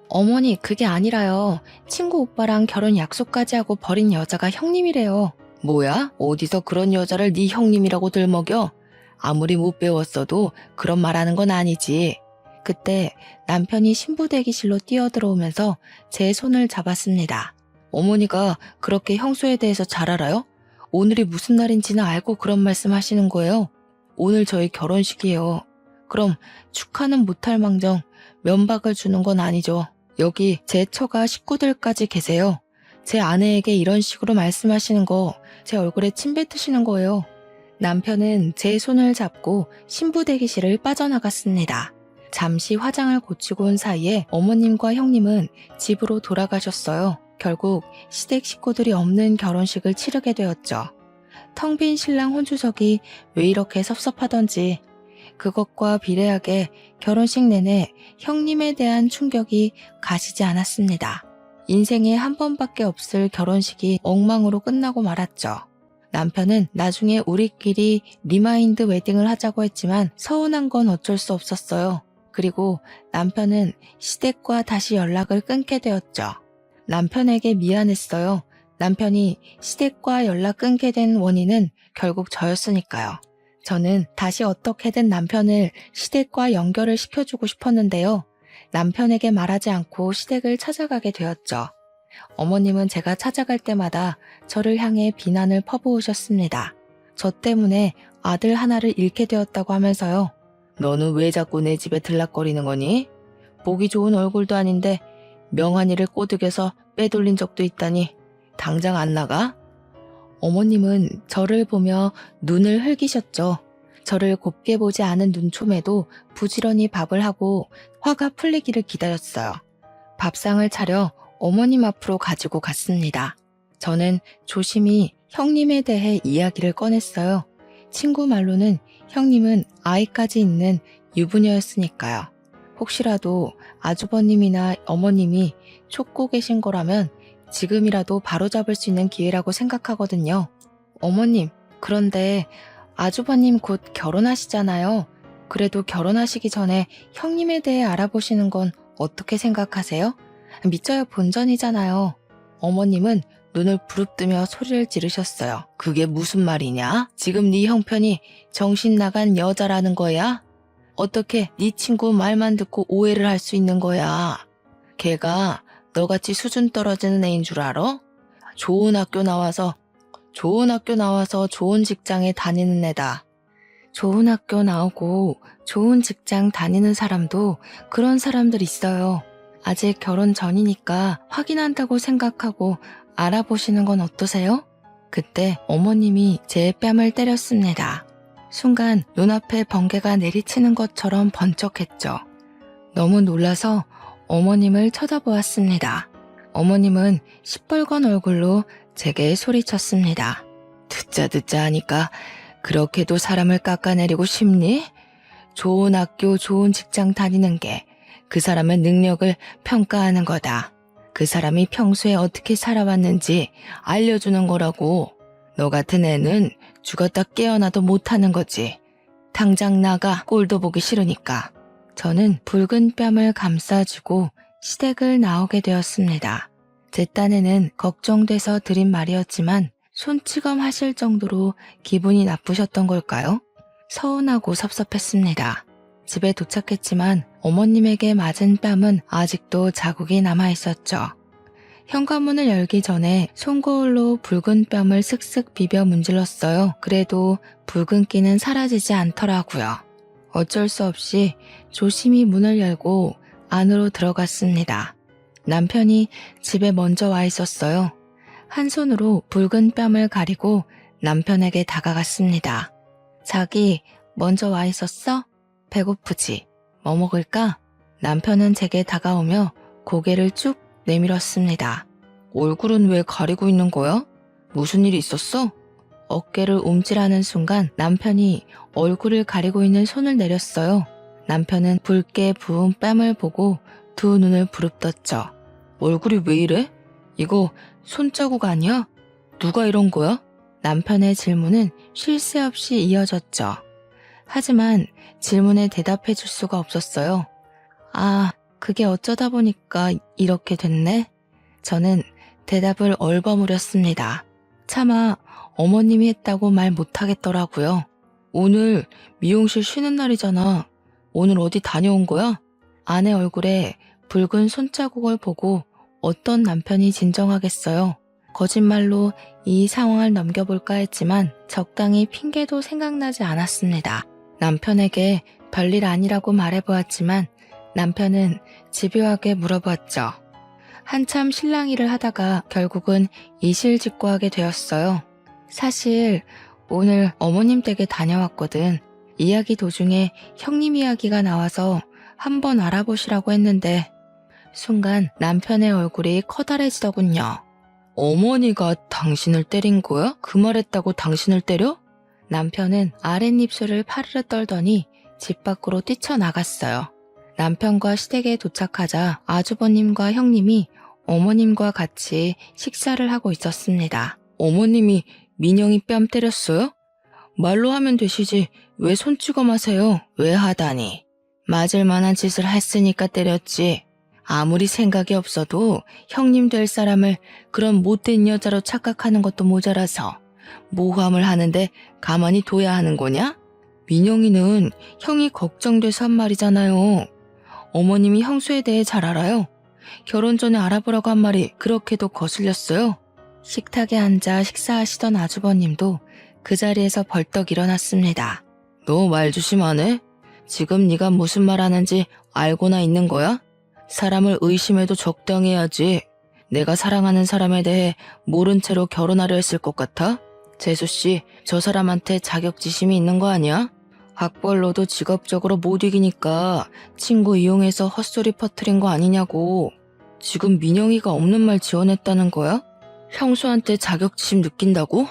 어머니, 그게 아니라요. 친구 오빠랑 결혼 약속까지 하고 버린 여자가 형님이래요. 뭐야? 어디서 그런 여자를 네 형님이라고 들먹여? 아무리 못 배웠어도 그런 말하는 건 아니지. 그때 남편이 신부 대기실로 뛰어들어오면서 제 손을 잡았습니다. 어머니가 그렇게 형수에 대해서 잘 알아요? 오늘이 무슨 날인지는 알고 그런 말씀 하시는 거예요? 오늘 저희 결혼식이에요. 그럼 축하는 못할 망정 면박을 주는 건 아니죠. 여기 제 처가 식구들까지 계세요. 제 아내에게 이런 식으로 말씀하시는 거 제 얼굴에 침 뱉으시는 거예요. 남편은 제 손을 잡고 신부 대기실을 빠져나갔습니다. 잠시 화장을 고치고 온 사이에 어머님과 형님은 집으로 돌아가셨어요. 결국 시댁 식구들이 없는 결혼식을 치르게 되었죠. 텅 빈 신랑 혼주석이 왜 이렇게 섭섭하던지 그것과 비례하게 결혼식 내내 형님에 대한 충격이 가시지 않았습니다. 인생에 한 번밖에 없을 결혼식이 엉망으로 끝나고 말았죠. 남편은 나중에 우리끼리 리마인드 웨딩을 하자고 했지만 서운한 건 어쩔 수 없었어요. 그리고 남편은 시댁과 다시 연락을 끊게 되었죠. 남편에게 미안했어요. 남편이 시댁과 연락 끊게 된 원인은 결국 저였으니까요. 저는 다시 어떻게든 남편을 시댁과 연결을 시켜주고 싶었는데요. 남편에게 말하지 않고 시댁을 찾아가게 되었죠. 어머님은 제가 찾아갈 때마다 저를 향해 비난을 퍼부으셨습니다. 저 때문에 아들 하나를 잃게 되었다고 하면서요. 너는 왜 자꾸 내 집에 들락거리는 거니? 보기 좋은 얼굴도 아닌데 명한이를 꼬드겨서 빼돌린 적도 있다니 당장 안 나가? 어머님은 저를 보며 눈을 흘기셨죠. 저를 곱게 보지 않은 눈초매도 부지런히 밥을 하고 화가 풀리기를 기다렸어요. 밥상을 차려 어머님 앞으로 가지고 갔습니다. 저는 조심히 형님에 대해 이야기를 꺼냈어요. 친구 말로는 형님은 아이까지 있는 유부녀였으니까요. 혹시라도 아주버님이나 어머님이 쫓고 계신 거라면 지금이라도 바로잡을 수 있는 기회라고 생각하거든요. 어머님, 그런데 아주버님 곧 결혼하시잖아요. 그래도 결혼하시기 전에 형님에 대해 알아보시는 건 어떻게 생각하세요? 믿져야 본전이잖아요. 어머님은 눈을 부릅뜨며 소리를 지르셨어요. 그게 무슨 말이냐? 지금 네 형편이 정신 나간 여자라는 거야? 어떻게 네 친구 말만 듣고 오해를 할 수 있는 거야? 걔가 너같이 수준 떨어지는 애인 줄 알아? 좋은 학교 나와서 좋은 직장에 다니는 애다. 좋은 학교 나오고 좋은 직장 다니는 사람도 그런 사람들 있어요. 아직 결혼 전이니까 확인한다고 생각하고 알아보시는 건 어떠세요? 그때 어머님이 제 뺨을 때렸습니다. 순간 눈앞에 번개가 내리치는 것처럼 번쩍했죠. 너무 놀라서 어머님을 쳐다보았습니다. 어머님은 시뻘건 얼굴로 제게 소리쳤습니다. 듣자 하니까 그렇게도 사람을 깎아내리고 싶니? 좋은 학교, 좋은 직장 다니는 게 그 사람의 능력을 평가하는 거다. 그 사람이 평소에 어떻게 살아왔는지 알려주는 거라고. 너 같은 애는 죽었다 깨어나도 못하는 거지. 당장 나가, 꼴도 보기 싫으니까. 저는 붉은 뺨을 감싸주고 시댁을 나오게 되었습니다. 제 딴에는 걱정돼서 드린 말이었지만 손찌검 하실 정도로 기분이 나쁘셨던 걸까요? 서운하고 섭섭했습니다. 집에 도착했지만 어머님에게 맞은 뺨은 아직도 자국이 남아있었죠. 현관문을 열기 전에 손거울로 붉은 뺨을 슥슥 비벼 문질렀어요. 그래도 붉은기는 사라지지 않더라고요. 어쩔 수 없이 조심히 문을 열고 안으로 들어갔습니다. 남편이 집에 먼저 와 있었어요. 한 손으로 붉은 뺨을 가리고 남편에게 다가갔습니다. 자기 먼저 와 있었어? 배고프지? 뭐 먹을까? 남편은 제게 다가오며 고개를 쭉 내밀었습니다. 얼굴은 왜 가리고 있는 거야? 무슨 일이 있었어? 어깨를 움찔하는 순간 남편이 얼굴을 가리고 있는 손을 내렸어요. 남편은 붉게 부은 뺨을 보고 두 눈을 부릅떴죠. 얼굴이 왜 이래? 이거 손자국 아니야? 누가 이런 거야? 남편의 질문은 쉴 새 없이 이어졌죠. 하지만 질문에 대답해 줄 수가 없었어요. 아, 그게 어쩌다 보니까 이렇게 됐네? 저는 대답을 얼버무렸습니다. 차마 어머님이 했다고 말 못하겠더라고요. 오늘 미용실 쉬는 날이잖아. 오늘 어디 다녀온 거야? 아내 얼굴에 붉은 손자국을 보고 어떤 남편이 진정하겠어요. 거짓말로 이 상황을 넘겨볼까 했지만 적당히 핑계도 생각나지 않았습니다. 남편에게 별일 아니라고 말해보았지만 남편은 집요하게 물어봤죠. 한참 실랑이를 하다가 결국은 이실직고하게 되었어요. 사실 오늘 어머님 댁에 다녀왔거든. 이야기 도중에 형님 이야기가 나와서 한번 알아보시라고 했는데 순간 남편의 얼굴이 커다래지더군요. 어머니가 당신을 때린 거야? 그 말했다고 당신을 때려? 남편은 아랫입술을 파르르 떨더니 집 밖으로 뛰쳐나갔어요. 남편과 시댁에 도착하자 아주버님과 형님이 어머님과 같이 식사를 하고 있었습니다. 어머님이 민영이 뺨 때렸어요? 말로 하면 되시지 왜 손찌검 하세요? 왜 하다니? 맞을 만한 짓을 했으니까 때렸지. 아무리 생각이 없어도 형님 될 사람을 그런 못된 여자로 착각하는 것도 모자라서 모함을 하는데 가만히 둬야 하는 거냐? 민영이는 형이 걱정돼서 한 말이잖아요. 어머님이 형수에 대해 잘 알아요. 결혼 전에 알아보라고 한 말이 그렇게도 거슬렸어요. 식탁에 앉아 식사하시던 아주버님도 그 자리에서 벌떡 일어났습니다. 너 말 조심하네? 지금 네가 무슨 말 하는지 알고나 있는 거야? 사람을 의심해도 적당히 해야지. 내가 사랑하는 사람에 대해 모른 채로 결혼하려 했을 것 같아? 재수씨, 저 사람한테 자격지심이 있는 거 아니야? 학벌로도 직업적으로 못 이기니까 친구 이용해서 헛소리 퍼뜨린 거 아니냐고. 지금 민영이가 없는 말 지어냈다는 거야? 형수한테 자격지심 느낀다고?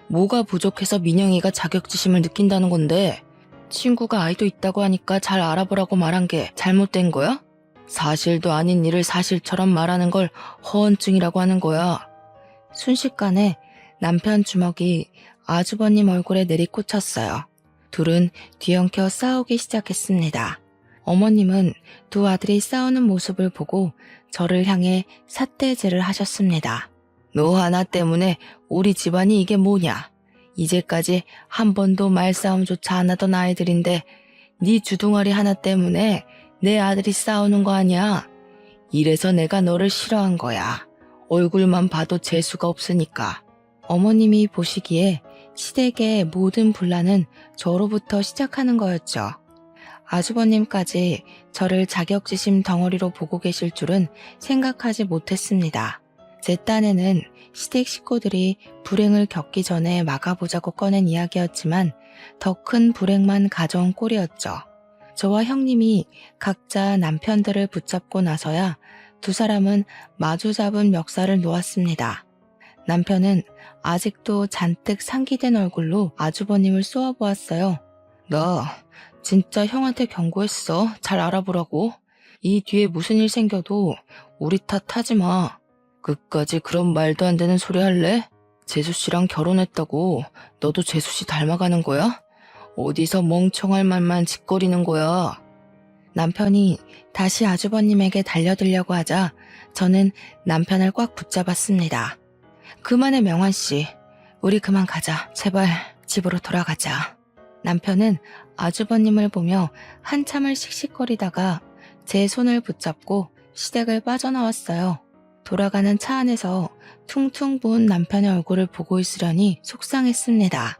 뭐가 부족해서 민영이가 자격지심을 느낀다는 건데 친구가 아이도 있다고 하니까 잘 알아보라고 말한 게 잘못된 거야? 사실도 아닌 일을 사실처럼 말하는 걸 허언증이라고 하는 거야. 순식간에 남편 주먹이 아주버님 얼굴에 내리꽂혔어요. 둘은 뒤엉켜 싸우기 시작했습니다. 어머님은 두 아들이 싸우는 모습을 보고 저를 향해 삿대질을 하셨습니다. 너 하나 때문에 우리 집안이 이게 뭐냐? 이제까지 한 번도 말싸움조차 안 하던 아이들인데 네 주둥아리 하나 때문에 내 아들이 싸우는 거 아니야? 이래서 내가 너를 싫어한 거야. 얼굴만 봐도 재수가 없으니까. 어머님이 보시기에 시댁의 모든 분란은 저로부터 시작하는 거였죠. 아주버님까지 저를 자격지심 덩어리로 보고 계실 줄은 생각하지 못했습니다. 제 딴에는 시댁 식구들이 불행을 겪기 전에 막아보자고 꺼낸 이야기였지만 더 큰 불행만 가져온 꼴이었죠. 저와 형님이 각자 남편들을 붙잡고 나서야 두 사람은 마주 잡은 멱살을 놓았습니다. 남편은 아직도 잔뜩 상기된 얼굴로 아주버님을 쏘아보았어요. 나 진짜 형한테 경고했어. 잘 알아보라고. 이 뒤에 무슨 일 생겨도 우리 탓하지 마. 끝까지 그런 말도 안 되는 소리 할래? 재수씨랑 결혼했다고 너도 재수씨 닮아가는 거야? 어디서 멍청할 말만 짓거리는 거야? 남편이 다시 아주버님에게 달려들려고 하자 저는 남편을 꽉 붙잡았습니다. 그만해 명환씨. 우리 그만 가자. 제발 집으로 돌아가자. 남편은 아주버님을 보며 한참을 씩씩거리다가 제 손을 붙잡고 시댁을 빠져나왔어요. 돌아가는 차 안에서 퉁퉁 부은 남편의 얼굴을 보고 있으려니 속상했습니다.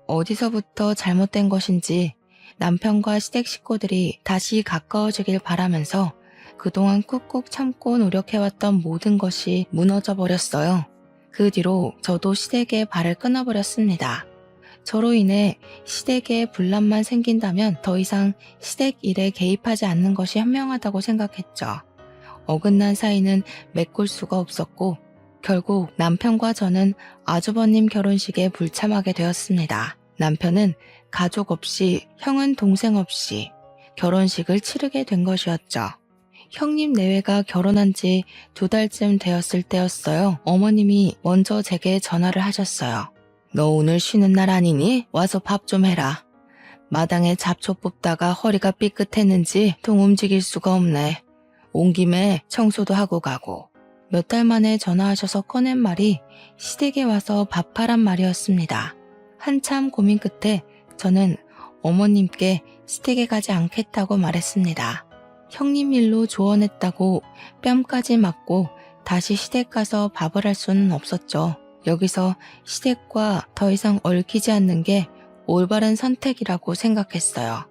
어디서부터 잘못된 것인지 남편과 시댁 식구들이 다시 가까워지길 바라면서 그동안 꾹꾹 참고 노력해왔던 모든 것이 무너져 버렸어요. 그 뒤로 저도 시댁에 발을 끊어버렸습니다. 저로 인해 시댁에 분란만 생긴다면 더 이상 시댁 일에 개입하지 않는 것이 현명하다고 생각했죠. 어긋난 사이는 메꿀 수가 없었고 결국 남편과 저는 아주버님 결혼식에 불참하게 되었습니다. 남편은 가족 없이, 형은 동생 없이 결혼식을 치르게 된 것이었죠. 형님 내외가 결혼한 지 2달쯤 되었을 때였어요. 어머님이 먼저 제게 전화를 하셨어요. 너 오늘 쉬는 날 아니니? 와서 밥 좀 해라. 마당에 잡초 뽑다가 허리가 삐끗했는지 통 움직일 수가 없네. 온 김에 청소도 하고 가고. 몇 달 만에 전화하셔서 꺼낸 말이 시댁에 와서 밥하란 말이었습니다. 한참 고민 끝에 저는 어머님께 시댁에 가지 않겠다고 말했습니다. 형님 일로 조언했다고 뺨까지 맞고 다시 시댁 가서 밥을 할 수는 없었죠. 여기서 시댁과 더 이상 얽히지 않는 게 올바른 선택이라고 생각했어요.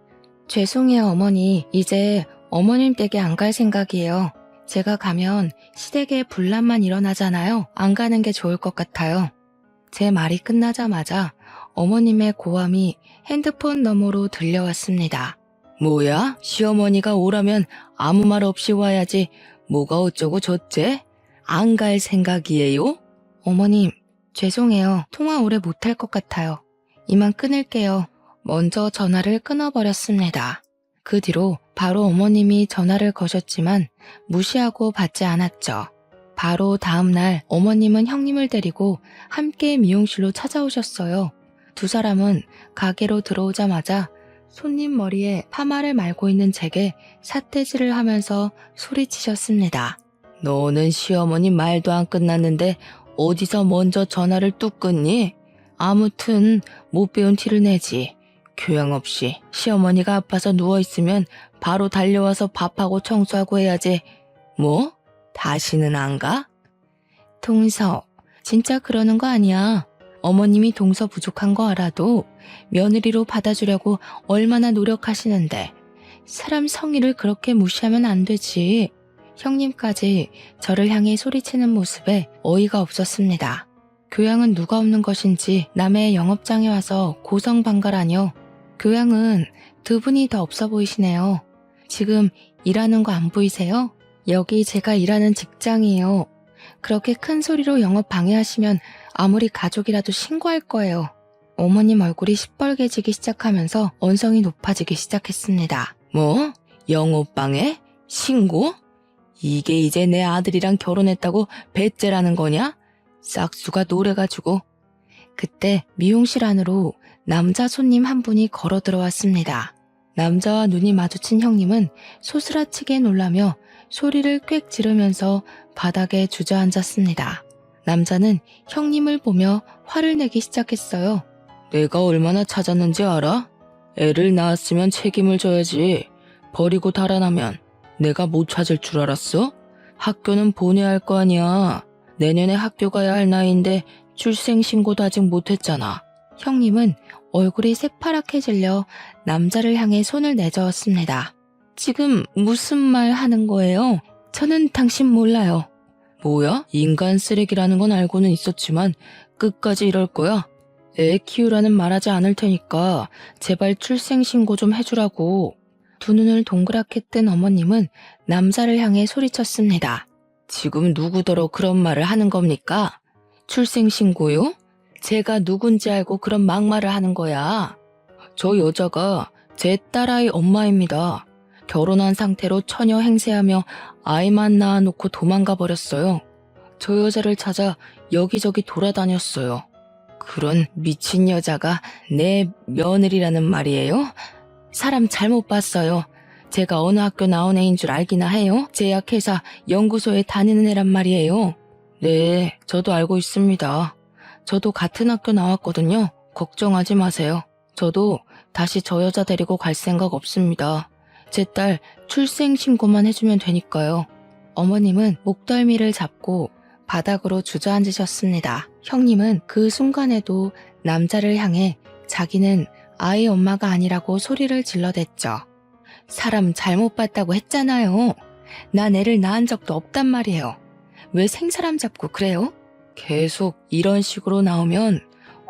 죄송해요 어머니. 이제 어머님 댁에 안 갈 생각이에요. 제가 가면 시댁에 분란만 일어나잖아요. 안 가는 게 좋을 것 같아요. 제 말이 끝나자마자 어머님의 고함이 핸드폰 너머로 들려왔습니다. 뭐야? 시어머니가 오라면 아무 말 없이 와야지. 뭐가 어쩌고 저째? 안 갈 생각이에요? 어머님, 죄송해요. 통화 오래 못할 것 같아요. 이만 끊을게요. 먼저 전화를 끊어버렸습니다. 그 뒤로 바로 어머님이 전화를 거셨지만 무시하고 받지 않았죠. 바로 다음 날 어머님은 형님을 데리고 함께 미용실로 찾아오셨어요. 두 사람은 가게로 들어오자마자 손님 머리에 파마를 말고 있는 제게 삿대질을 하면서 소리치셨습니다. 너는 시어머니 말도 안 끝났는데 어디서 먼저 전화를 뚝 끊니? 아무튼 못 배운 티를 내지. 교양 없이 시어머니가 아파서 누워있으면 바로 달려와서 밥하고 청소하고 해야지. 뭐? 다시는 안 가? 동서, 진짜 그러는 거 아니야. 어머님이 동서 부족한 거 알아도 며느리로 받아주려고 얼마나 노력하시는데 사람 성의를 그렇게 무시하면 안 되지. 형님까지 저를 향해 소리치는 모습에 어이가 없었습니다. 교양은 누가 없는 것인지 남의 영업장에 와서 고성방가라뇨. 교양은 두 분이 더 없어 보이시네요. 지금 일하는 거 안 보이세요? 여기 제가 일하는 직장이에요. 그렇게 큰 소리로 영업 방해하시면 아무리 가족이라도 신고할 거예요. 어머님 얼굴이 시뻘개지기 시작하면서 언성이 높아지기 시작했습니다. 뭐? 영업방해? 신고? 이게 이제 내 아들이랑 결혼했다고 배째라는 거냐? 싹수가 노래가지고. 그때 미용실 안으로 남자 손님 한 분이 걸어 들어왔습니다. 남자와 눈이 마주친 형님은 소스라치게 놀라며 소리를 꽥 지르면서 바닥에 주저앉았습니다. 남자는 형님을 보며 화를 내기 시작했어요. 내가 얼마나 찾았는지 알아? 애를 낳았으면 책임을 져야지. 버리고 달아나면 내가 못 찾을 줄 알았어? 학교는 보내야 할 거 아니야. 내년에 학교 가야 할 나이인데 출생신고도 아직 못했잖아. 형님은 얼굴이 새파랗게 질려 남자를 향해 손을 내저었습니다. 지금 무슨 말 하는 거예요? 저는 당신 몰라요. 뭐야? 인간 쓰레기라는 건 알고는 있었지만 끝까지 이럴 거야? 애 키우라는 말하지 않을 테니까 제발 출생신고 좀 해주라고. 두 눈을 동그랗게 뜬 어머님은 남자를 향해 소리쳤습니다. 지금 누구더러 그런 말을 하는 겁니까? 출생신고요? 제가 누군지 알고 그런 막말을 하는 거야. 저 여자가 제 딸아이 엄마입니다. 결혼한 상태로 처녀 행세하며 아이만 낳아놓고 도망가 버렸어요. 저 여자를 찾아 여기저기 돌아다녔어요. 그런 미친 여자가 내 며느리라는 말이에요? 사람 잘못 봤어요. 제가 어느 학교 나온 애인 줄 알기나 해요? 제약회사 연구소에 다니는 애란 말이에요. 네, 저도 알고 있습니다. 저도 같은 학교 나왔거든요. 걱정하지 마세요. 저도 다시 저 여자 데리고 갈 생각 없습니다. 제 딸 출생신고만 해주면 되니까요. 어머님은 목덜미를 잡고 바닥으로 주저앉으셨습니다. 형님은 그 순간에도 남자를 향해 자기는 아이 엄마가 아니라고 소리를 질러댔죠. 사람 잘못 봤다고 했잖아요. 난 애를 낳은 적도 없단 말이에요. 왜 생사람 잡고 그래요? 계속 이런 식으로 나오면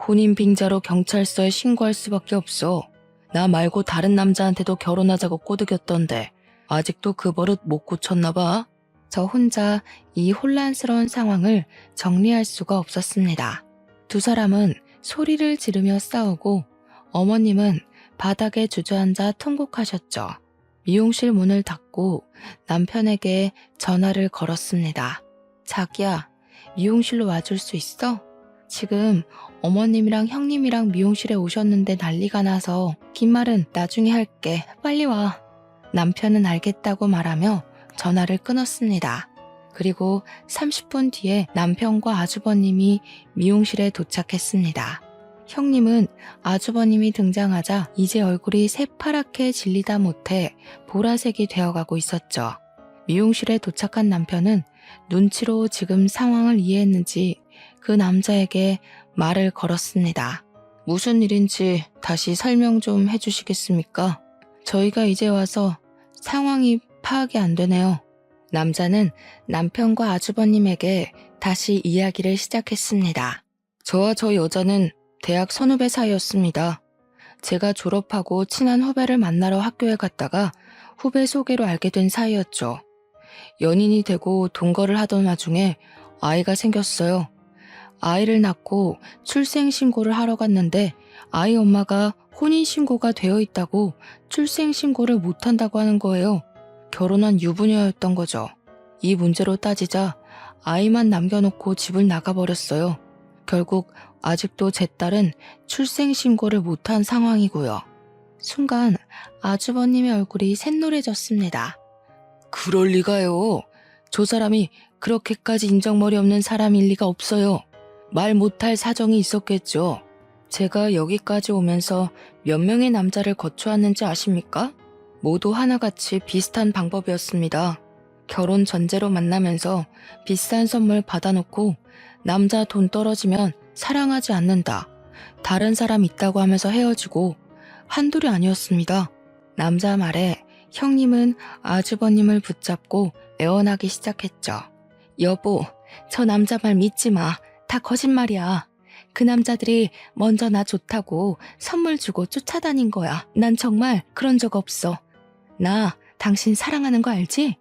혼인빙자로 경찰서에 신고할 수밖에 없어. 나 말고 다른 남자한테도 결혼하자고 꼬드겼던데 아직도 그 버릇 못 고쳤나 봐. 저 혼자 이 혼란스러운 상황을 정리할 수가 없었습니다. 두 사람은 소리를 지르며 싸우고 어머님은 바닥에 주저앉아 통곡하셨죠. 미용실 문을 닫고 남편에게 전화를 걸었습니다. 자기야, 미용실로 와줄 수 있어? 지금 어머님이랑 형님이랑 미용실에 오셨는데 난리가 나서 긴 말은 나중에 할게. 빨리 와. 남편은 알겠다고 말하며 전화를 끊었습니다. 그리고 30분 뒤에 남편과 아주버님이 미용실에 도착했습니다. 형님은 아주버님이 등장하자 이제 얼굴이 새파랗게 질리다 못해 보라색이 되어가고 있었죠. 미용실에 도착한 남편은 눈치로 지금 상황을 이해했는지 그 남자에게 말을 걸었습니다. 무슨 일인지 다시 설명 좀 해주시겠습니까? 저희가 이제 와서 상황이 파악이 안 되네요. 남자는 남편과 아주버님에게 다시 이야기를 시작했습니다. 저와 저 여자는 대학 선후배 사이였습니다. 제가 졸업하고 친한 후배를 만나러 학교에 갔다가 후배 소개로 알게 된 사이였죠. 연인이 되고 동거를 하던 와중에 아이가 생겼어요. 아이를 낳고 출생신고를 하러 갔는데 아이 엄마가 혼인신고가 되어 있다고 출생신고를 못한다고 하는 거예요. 결혼한 유부녀였던 거죠. 이 문제로 따지자 아이만 남겨놓고 집을 나가버렸어요. 결국 아직도 제 딸은 출생신고를 못한 상황이고요. 순간 아주버님의 얼굴이 샛노래졌습니다. 그럴 리가요. 저 사람이 그렇게까지 인정머리 없는 사람일 리가 없어요. 말 못할 사정이 있었겠죠. 제가 여기까지 오면서 몇 명의 남자를 거쳐왔는지 아십니까? 모두 하나같이 비슷한 방법이었습니다. 결혼 전제로 만나면서 비싼 선물 받아놓고 남자 돈 떨어지면 사랑하지 않는다. 다른 사람 있다고 하면서 헤어지고 한둘이 아니었습니다. 남자 말에 형님은 아주버님을 붙잡고 애원하기 시작했죠. 여보, 저 남자 말 믿지 마. 다 거짓말이야. 그 남자들이 먼저 나 좋다고 선물 주고 쫓아다닌 거야. 난 정말 그런 적 없어. 나 당신 사랑하는 거 알지?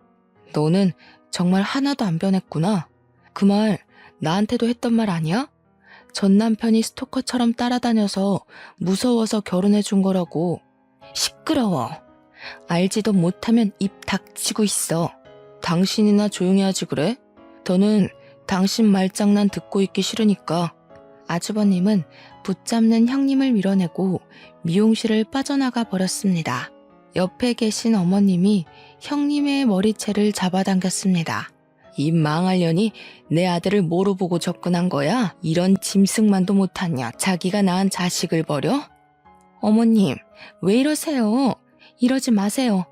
너는 정말 하나도 안 변했구나. 그 말 나한테도 했던 말 아니야? 전 남편이 스토커처럼 따라다녀서 무서워서 결혼해 준 거라고. 시끄러워. 알지도 못하면 입 닥치고 있어. 당신이나 조용히 하지 그래? 더는 당신 말장난 듣고 있기 싫으니까. 아주버님은 붙잡는 형님을 밀어내고 미용실을 빠져나가 버렸습니다. 옆에 계신 어머님이 형님의 머리채를 잡아당겼습니다. 이 망할년이 내 아들을 뭐로 보고 접근한 거야? 이런 짐승만도 못하냐? 자기가 낳은 자식을 버려? 어머님, 왜 이러세요? 이러지 마세요.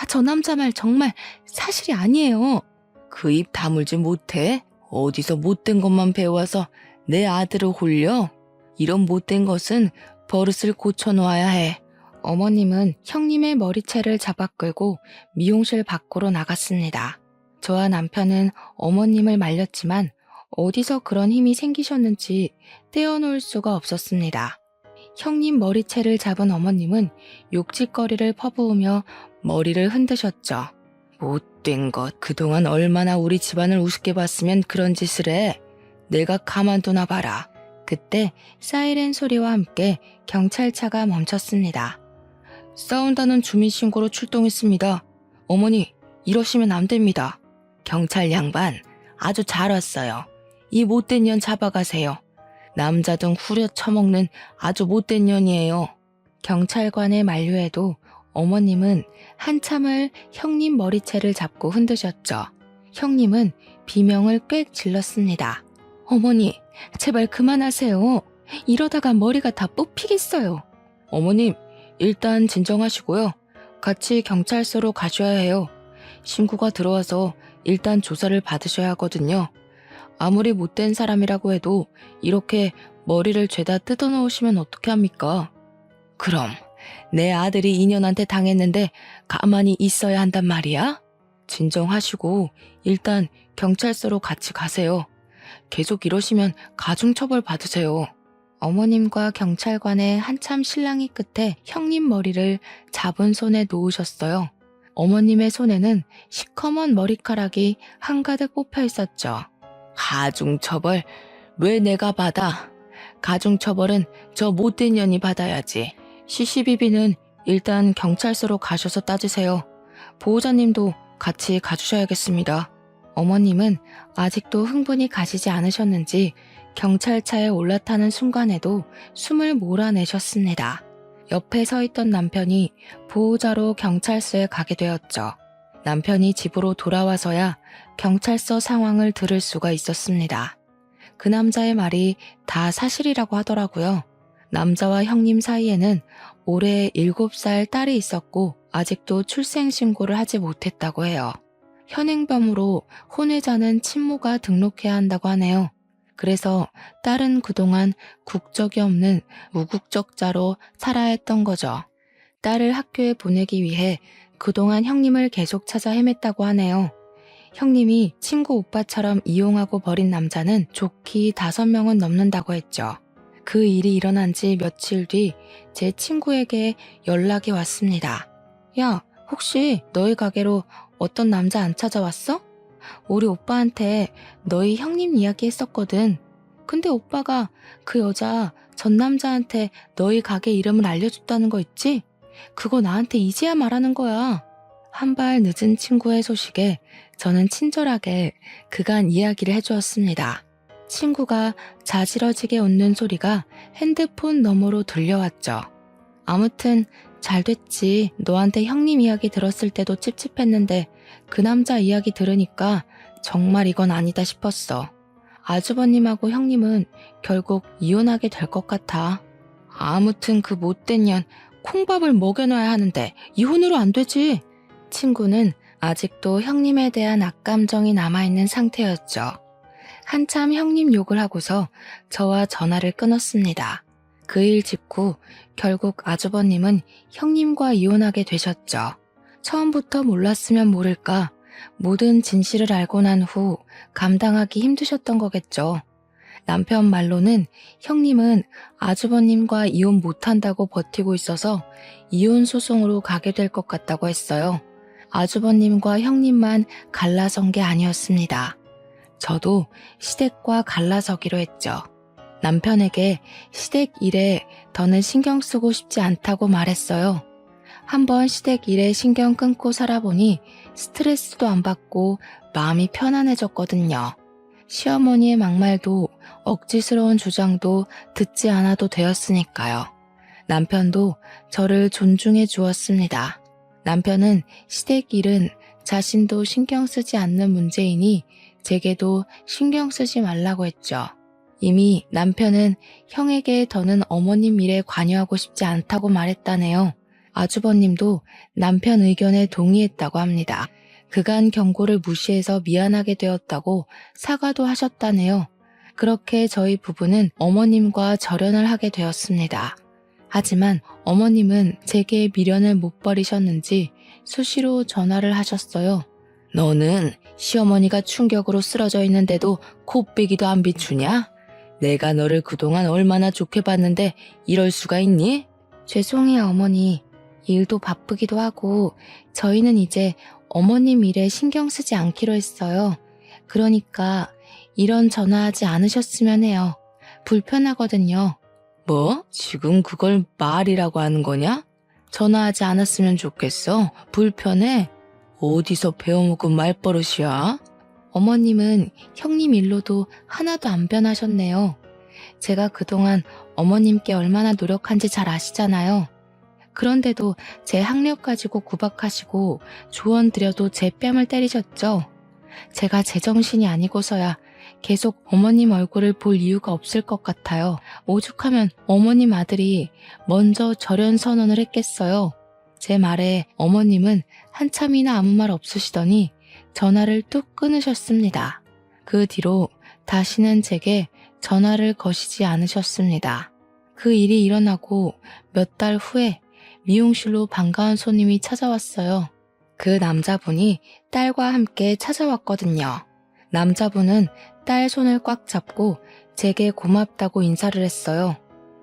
저 남자 말 정말 사실이 아니에요. 그 입 다물지 못해? 어디서 못된 것만 배워와서 내 아들을 홀려? 이런 못된 것은 버릇을 고쳐놓아야 해. 어머님은 형님의 머리채를 잡아 끌고 미용실 밖으로 나갔습니다. 저와 남편은 어머님을 말렸지만 어디서 그런 힘이 생기셨는지 떼어놓을 수가 없었습니다. 형님 머리채를 잡은 어머님은 욕짓거리를 퍼부으며 머리를 흔드셨죠. 못된 것, 그동안 얼마나 우리 집안을 우습게 봤으면 그런 짓을 해. 내가 가만두나 봐라. 그때 사이렌 소리와 함께 경찰차가 멈췄습니다. 싸운다는 주민신고로 출동했습니다. 어머니, 이러시면 안 됩니다. 경찰 양반, 아주 잘 왔어요. 이 못된 년 잡아가세요. 남자 등 후려 처먹는 아주 못된 년이에요. 경찰관의 만류에도 어머님은 한참을 형님 머리채를 잡고 흔드셨죠. 형님은 비명을 꽥 질렀습니다. 어머니, 제발 그만하세요. 이러다가 머리가 다 뽑히겠어요. 어머님, 일단 진정하시고요. 같이 경찰서로 가셔야 해요. 신고가 들어와서 일단 조사를 받으셔야 하거든요. 아무리 못된 사람이라고 해도 이렇게 머리를 죄다 뜯어놓으시면 어떻게 합니까? 그럼 내 아들이 인연한테 당했는데 가만히 있어야 한단 말이야? 진정하시고 일단 경찰서로 같이 가세요. 계속 이러시면 가중처벌 받으세요. 어머님과 경찰관의 한참 실랑이 끝에 형님 머리를 잡은 손에 놓으셨어요. 어머님의 손에는 시커먼 머리카락이 한가득 뽑혀 있었죠. 가중처벌? 왜 내가 받아? 가중처벌은 저 못된 년이 받아야지. CCBB는 일단 경찰서로 가셔서 따지세요. 보호자님도 같이 가주셔야겠습니다. 어머님은 아직도 흥분이 가시지 않으셨는지 경찰차에 올라타는 순간에도 숨을 몰아내셨습니다. 옆에 서 있던 남편이 보호자로 경찰서에 가게 되었죠. 남편이 집으로 돌아와서야 경찰서 상황을 들을 수가 있었습니다. 그 남자의 말이 다 사실이라고 하더라고요. 남자와 형님 사이에는 올해 7살 딸이 있었고 아직도 출생신고를 하지 못했다고 해요. 현행범으로 혼외자는 친모가 등록해야 한다고 하네요. 그래서 딸은 그동안 국적이 없는 무국적자로 살아야 했던 거죠. 딸을 학교에 보내기 위해 그동안 형님을 계속 찾아 헤맸다고 하네요. 형님이 친구 오빠처럼 이용하고 버린 남자는 좋기 5명은 넘는다고 했죠. 그 일이 일어난 지 며칠 뒤 제 친구에게 연락이 왔습니다. 야, 혹시 너희 가게로 어떤 남자 안 찾아왔어? 우리 오빠한테 너희 형님 이야기 했었거든. 근데 오빠가 그 여자 전 남자한테 너희 가게 이름을 알려줬다는 거 있지? 그거 나한테 이제야 말하는 거야. 한 발 늦은 친구의 소식에 저는 친절하게 그간 이야기를 해주었습니다. 친구가 자지러지게 웃는 소리가 핸드폰 너머로 들려왔죠. 아무튼 잘 됐지. 너한테 형님 이야기 들었을 때도 찝찝했는데 그 남자 이야기 들으니까 정말 이건 아니다 싶었어. 아주버님하고 형님은 결국 이혼하게 될 것 같아. 아무튼 그 못된 년 콩밥을 먹여놔야 하는데 이혼으로 안 되지. 친구는 아직도 형님에 대한 악감정이 남아있는 상태였죠. 한참 형님 욕을 하고서 저와 전화를 끊었습니다. 그 일 직후 결국 아주버님은 형님과 이혼하게 되셨죠. 처음부터 몰랐으면 모를까 모든 진실을 알고 난 후 감당하기 힘드셨던 거겠죠. 남편 말로는 형님은 아주버님과 이혼 못한다고 버티고 있어서 이혼 소송으로 가게 될 것 같다고 했어요. 아주버님과 형님만 갈라선 게 아니었습니다. 저도 시댁과 갈라서기로 했죠. 남편에게 시댁 일에 더는 신경 쓰고 싶지 않다고 말했어요. 한번 시댁 일에 신경 끊고 살아보니 스트레스도 안 받고 마음이 편안해졌거든요. 시어머니의 막말도 억지스러운 주장도 듣지 않아도 되었으니까요. 남편도 저를 존중해 주었습니다. 남편은 시댁 일은 자신도 신경 쓰지 않는 문제이니 제게도 신경 쓰지 말라고 했죠. 이미 남편은 형에게 더는 어머님 일에 관여하고 싶지 않다고 말했다네요. 아주버님도 남편 의견에 동의했다고 합니다. 그간 경고를 무시해서 미안하게 되었다고 사과도 하셨다네요. 그렇게 저희 부부는 어머님과 절연을 하게 되었습니다. 하지만 어머님은 제게 미련을 못 버리셨는지 수시로 전화를 하셨어요. 너는 시어머니가 충격으로 쓰러져 있는데도 코빼기도 안 비추냐? 내가 너를 그동안 얼마나 좋게 봤는데 이럴 수가 있니? 죄송해요, 어머니. 일도 바쁘기도 하고 저희는 이제 어머님 일에 신경 쓰지 않기로 했어요. 그러니까 이런 전화하지 않으셨으면 해요. 불편하거든요. 뭐? 지금 그걸 말이라고 하는 거냐? 전화하지 않았으면 좋겠어. 불편해? 어디서 배워먹은 말버릇이야? 어머님은 형님 일로도 하나도 안 변하셨네요. 제가 그동안 어머님께 얼마나 노력한지 잘 아시잖아요. 그런데도 제 학력 가지고 구박하시고 조언 드려도 제 뺨을 때리셨죠. 제가 제정신이 아니고서야 계속 어머님 얼굴을 볼 이유가 없을 것 같아요. 오죽하면 어머님 아들이 먼저 절연 선언을 했겠어요. 제 말에 어머님은 한참이나 아무 말 없으시더니 전화를 뚝 끊으셨습니다. 그 뒤로 다시는 제게 전화를 거시지 않으셨습니다. 그 일이 일어나고 몇 달 후에 미용실로 반가운 손님이 찾아왔어요. 그 남자분이 딸과 함께 찾아왔거든요. 남자분은 딸 손을 꽉 잡고 제게 고맙다고 인사를 했어요.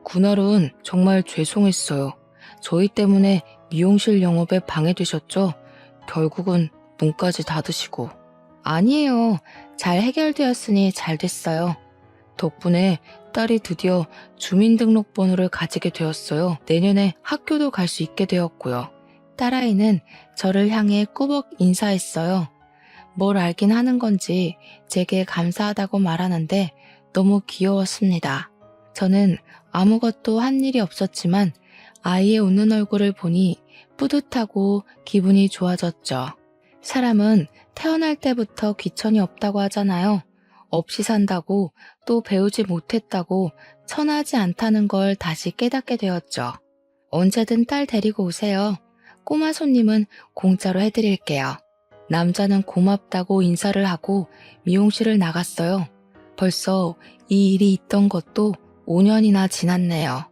그날은 정말 죄송했어요. 저희 때문에 미용실 영업에 방해되셨죠? 결국은 문까지 닫으시고. 아니에요. 잘 해결되었으니 잘 됐어요. 덕분에 딸이 드디어 주민등록번호를 가지게 되었어요. 내년에 학교도 갈 수 있게 되었고요. 딸아이는 저를 향해 꾸벅 인사했어요. 뭘 알긴 하는 건지 제게 감사하다고 말하는데 너무 귀여웠습니다. 저는 아무것도 한 일이 없었지만 아이의 웃는 얼굴을 보니 뿌듯하고 기분이 좋아졌죠. 사람은 태어날 때부터 귀천이 없다고 하잖아요. 없이 산다고 또 배우지 못했다고 천하지 않다는 걸 다시 깨닫게 되었죠. 언제든 딸 데리고 오세요. 꼬마 손님은 공짜로 해드릴게요. 남자는 고맙다고 인사를 하고 미용실을 나갔어요. 벌써 이 일이 있던 것도 5년이나 지났네요.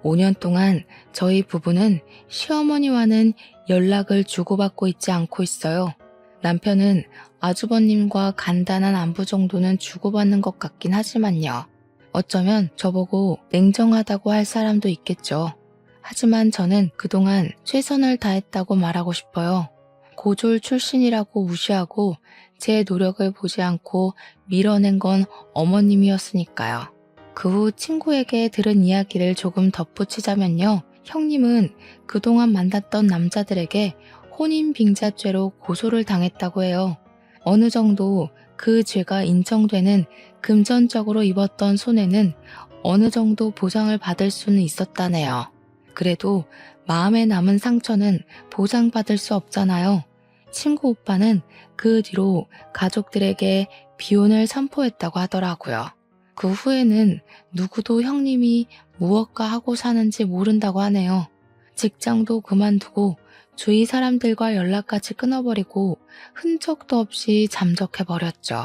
5년 동안 저희 부부는 시어머니와는 연락을 주고받고 있지 않고 있어요. 남편은 아주버님과 간단한 안부 정도는 주고받는 것 같긴 하지만요. 어쩌면 저보고 냉정하다고 할 사람도 있겠죠. 하지만 저는 그동안 최선을 다했다고 말하고 싶어요. 고졸 출신이라고 무시하고 제 노력을 보지 않고 밀어낸 건 어머님이었으니까요. 그 후 친구에게 들은 이야기를 조금 덧붙이자면요. 형님은 그동안 만났던 남자들에게 혼인빙자죄로 고소를 당했다고 해요. 어느 정도 그 죄가 인정되는 금전적으로 입었던 손해는 어느 정도 보상을 받을 수는 있었다네요. 그래도 마음에 남은 상처는 보상받을 수 없잖아요. 친구 오빠는 그 뒤로 가족들에게 비혼을 선포했다고 하더라고요. 그 후에는 누구도 형님이 무엇과 하고 사는지 모른다고 하네요. 직장도 그만두고 주위 사람들과 연락까지 끊어버리고 흔적도 없이 잠적해버렸죠.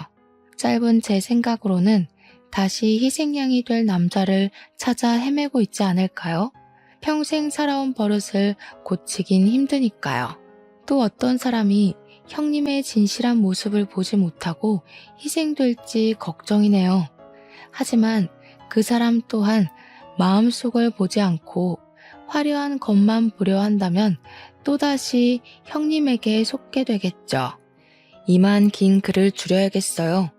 짧은 제 생각으로는 다시 희생양이 될 남자를 찾아 헤매고 있지 않을까요? 평생 살아온 버릇을 고치긴 힘드니까요. 또 어떤 사람이 형님의 진실한 모습을 보지 못하고 희생될지 걱정이네요. 하지만 그 사람 또한 마음속을 보지 않고 화려한 것만 보려 한다면 또다시 형님에게 속게 되겠죠. 이만 긴 글을 줄여야겠어요.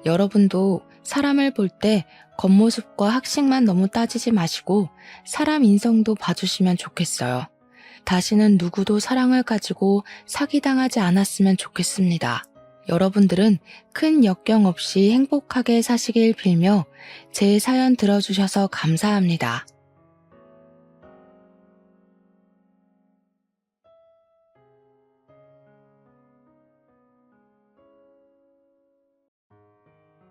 여러분도 사람을 볼 때 겉모습과 학식만 너무 따지지 마시고 사람 인성도 봐주시면 좋겠어요. 다시는 누구도 사랑을 가지고 사기당하지 않았으면 좋겠습니다. 여러분들은 큰 역경 없이 행복하게 사시길 빌며 제 사연 들어주셔서 감사합니다.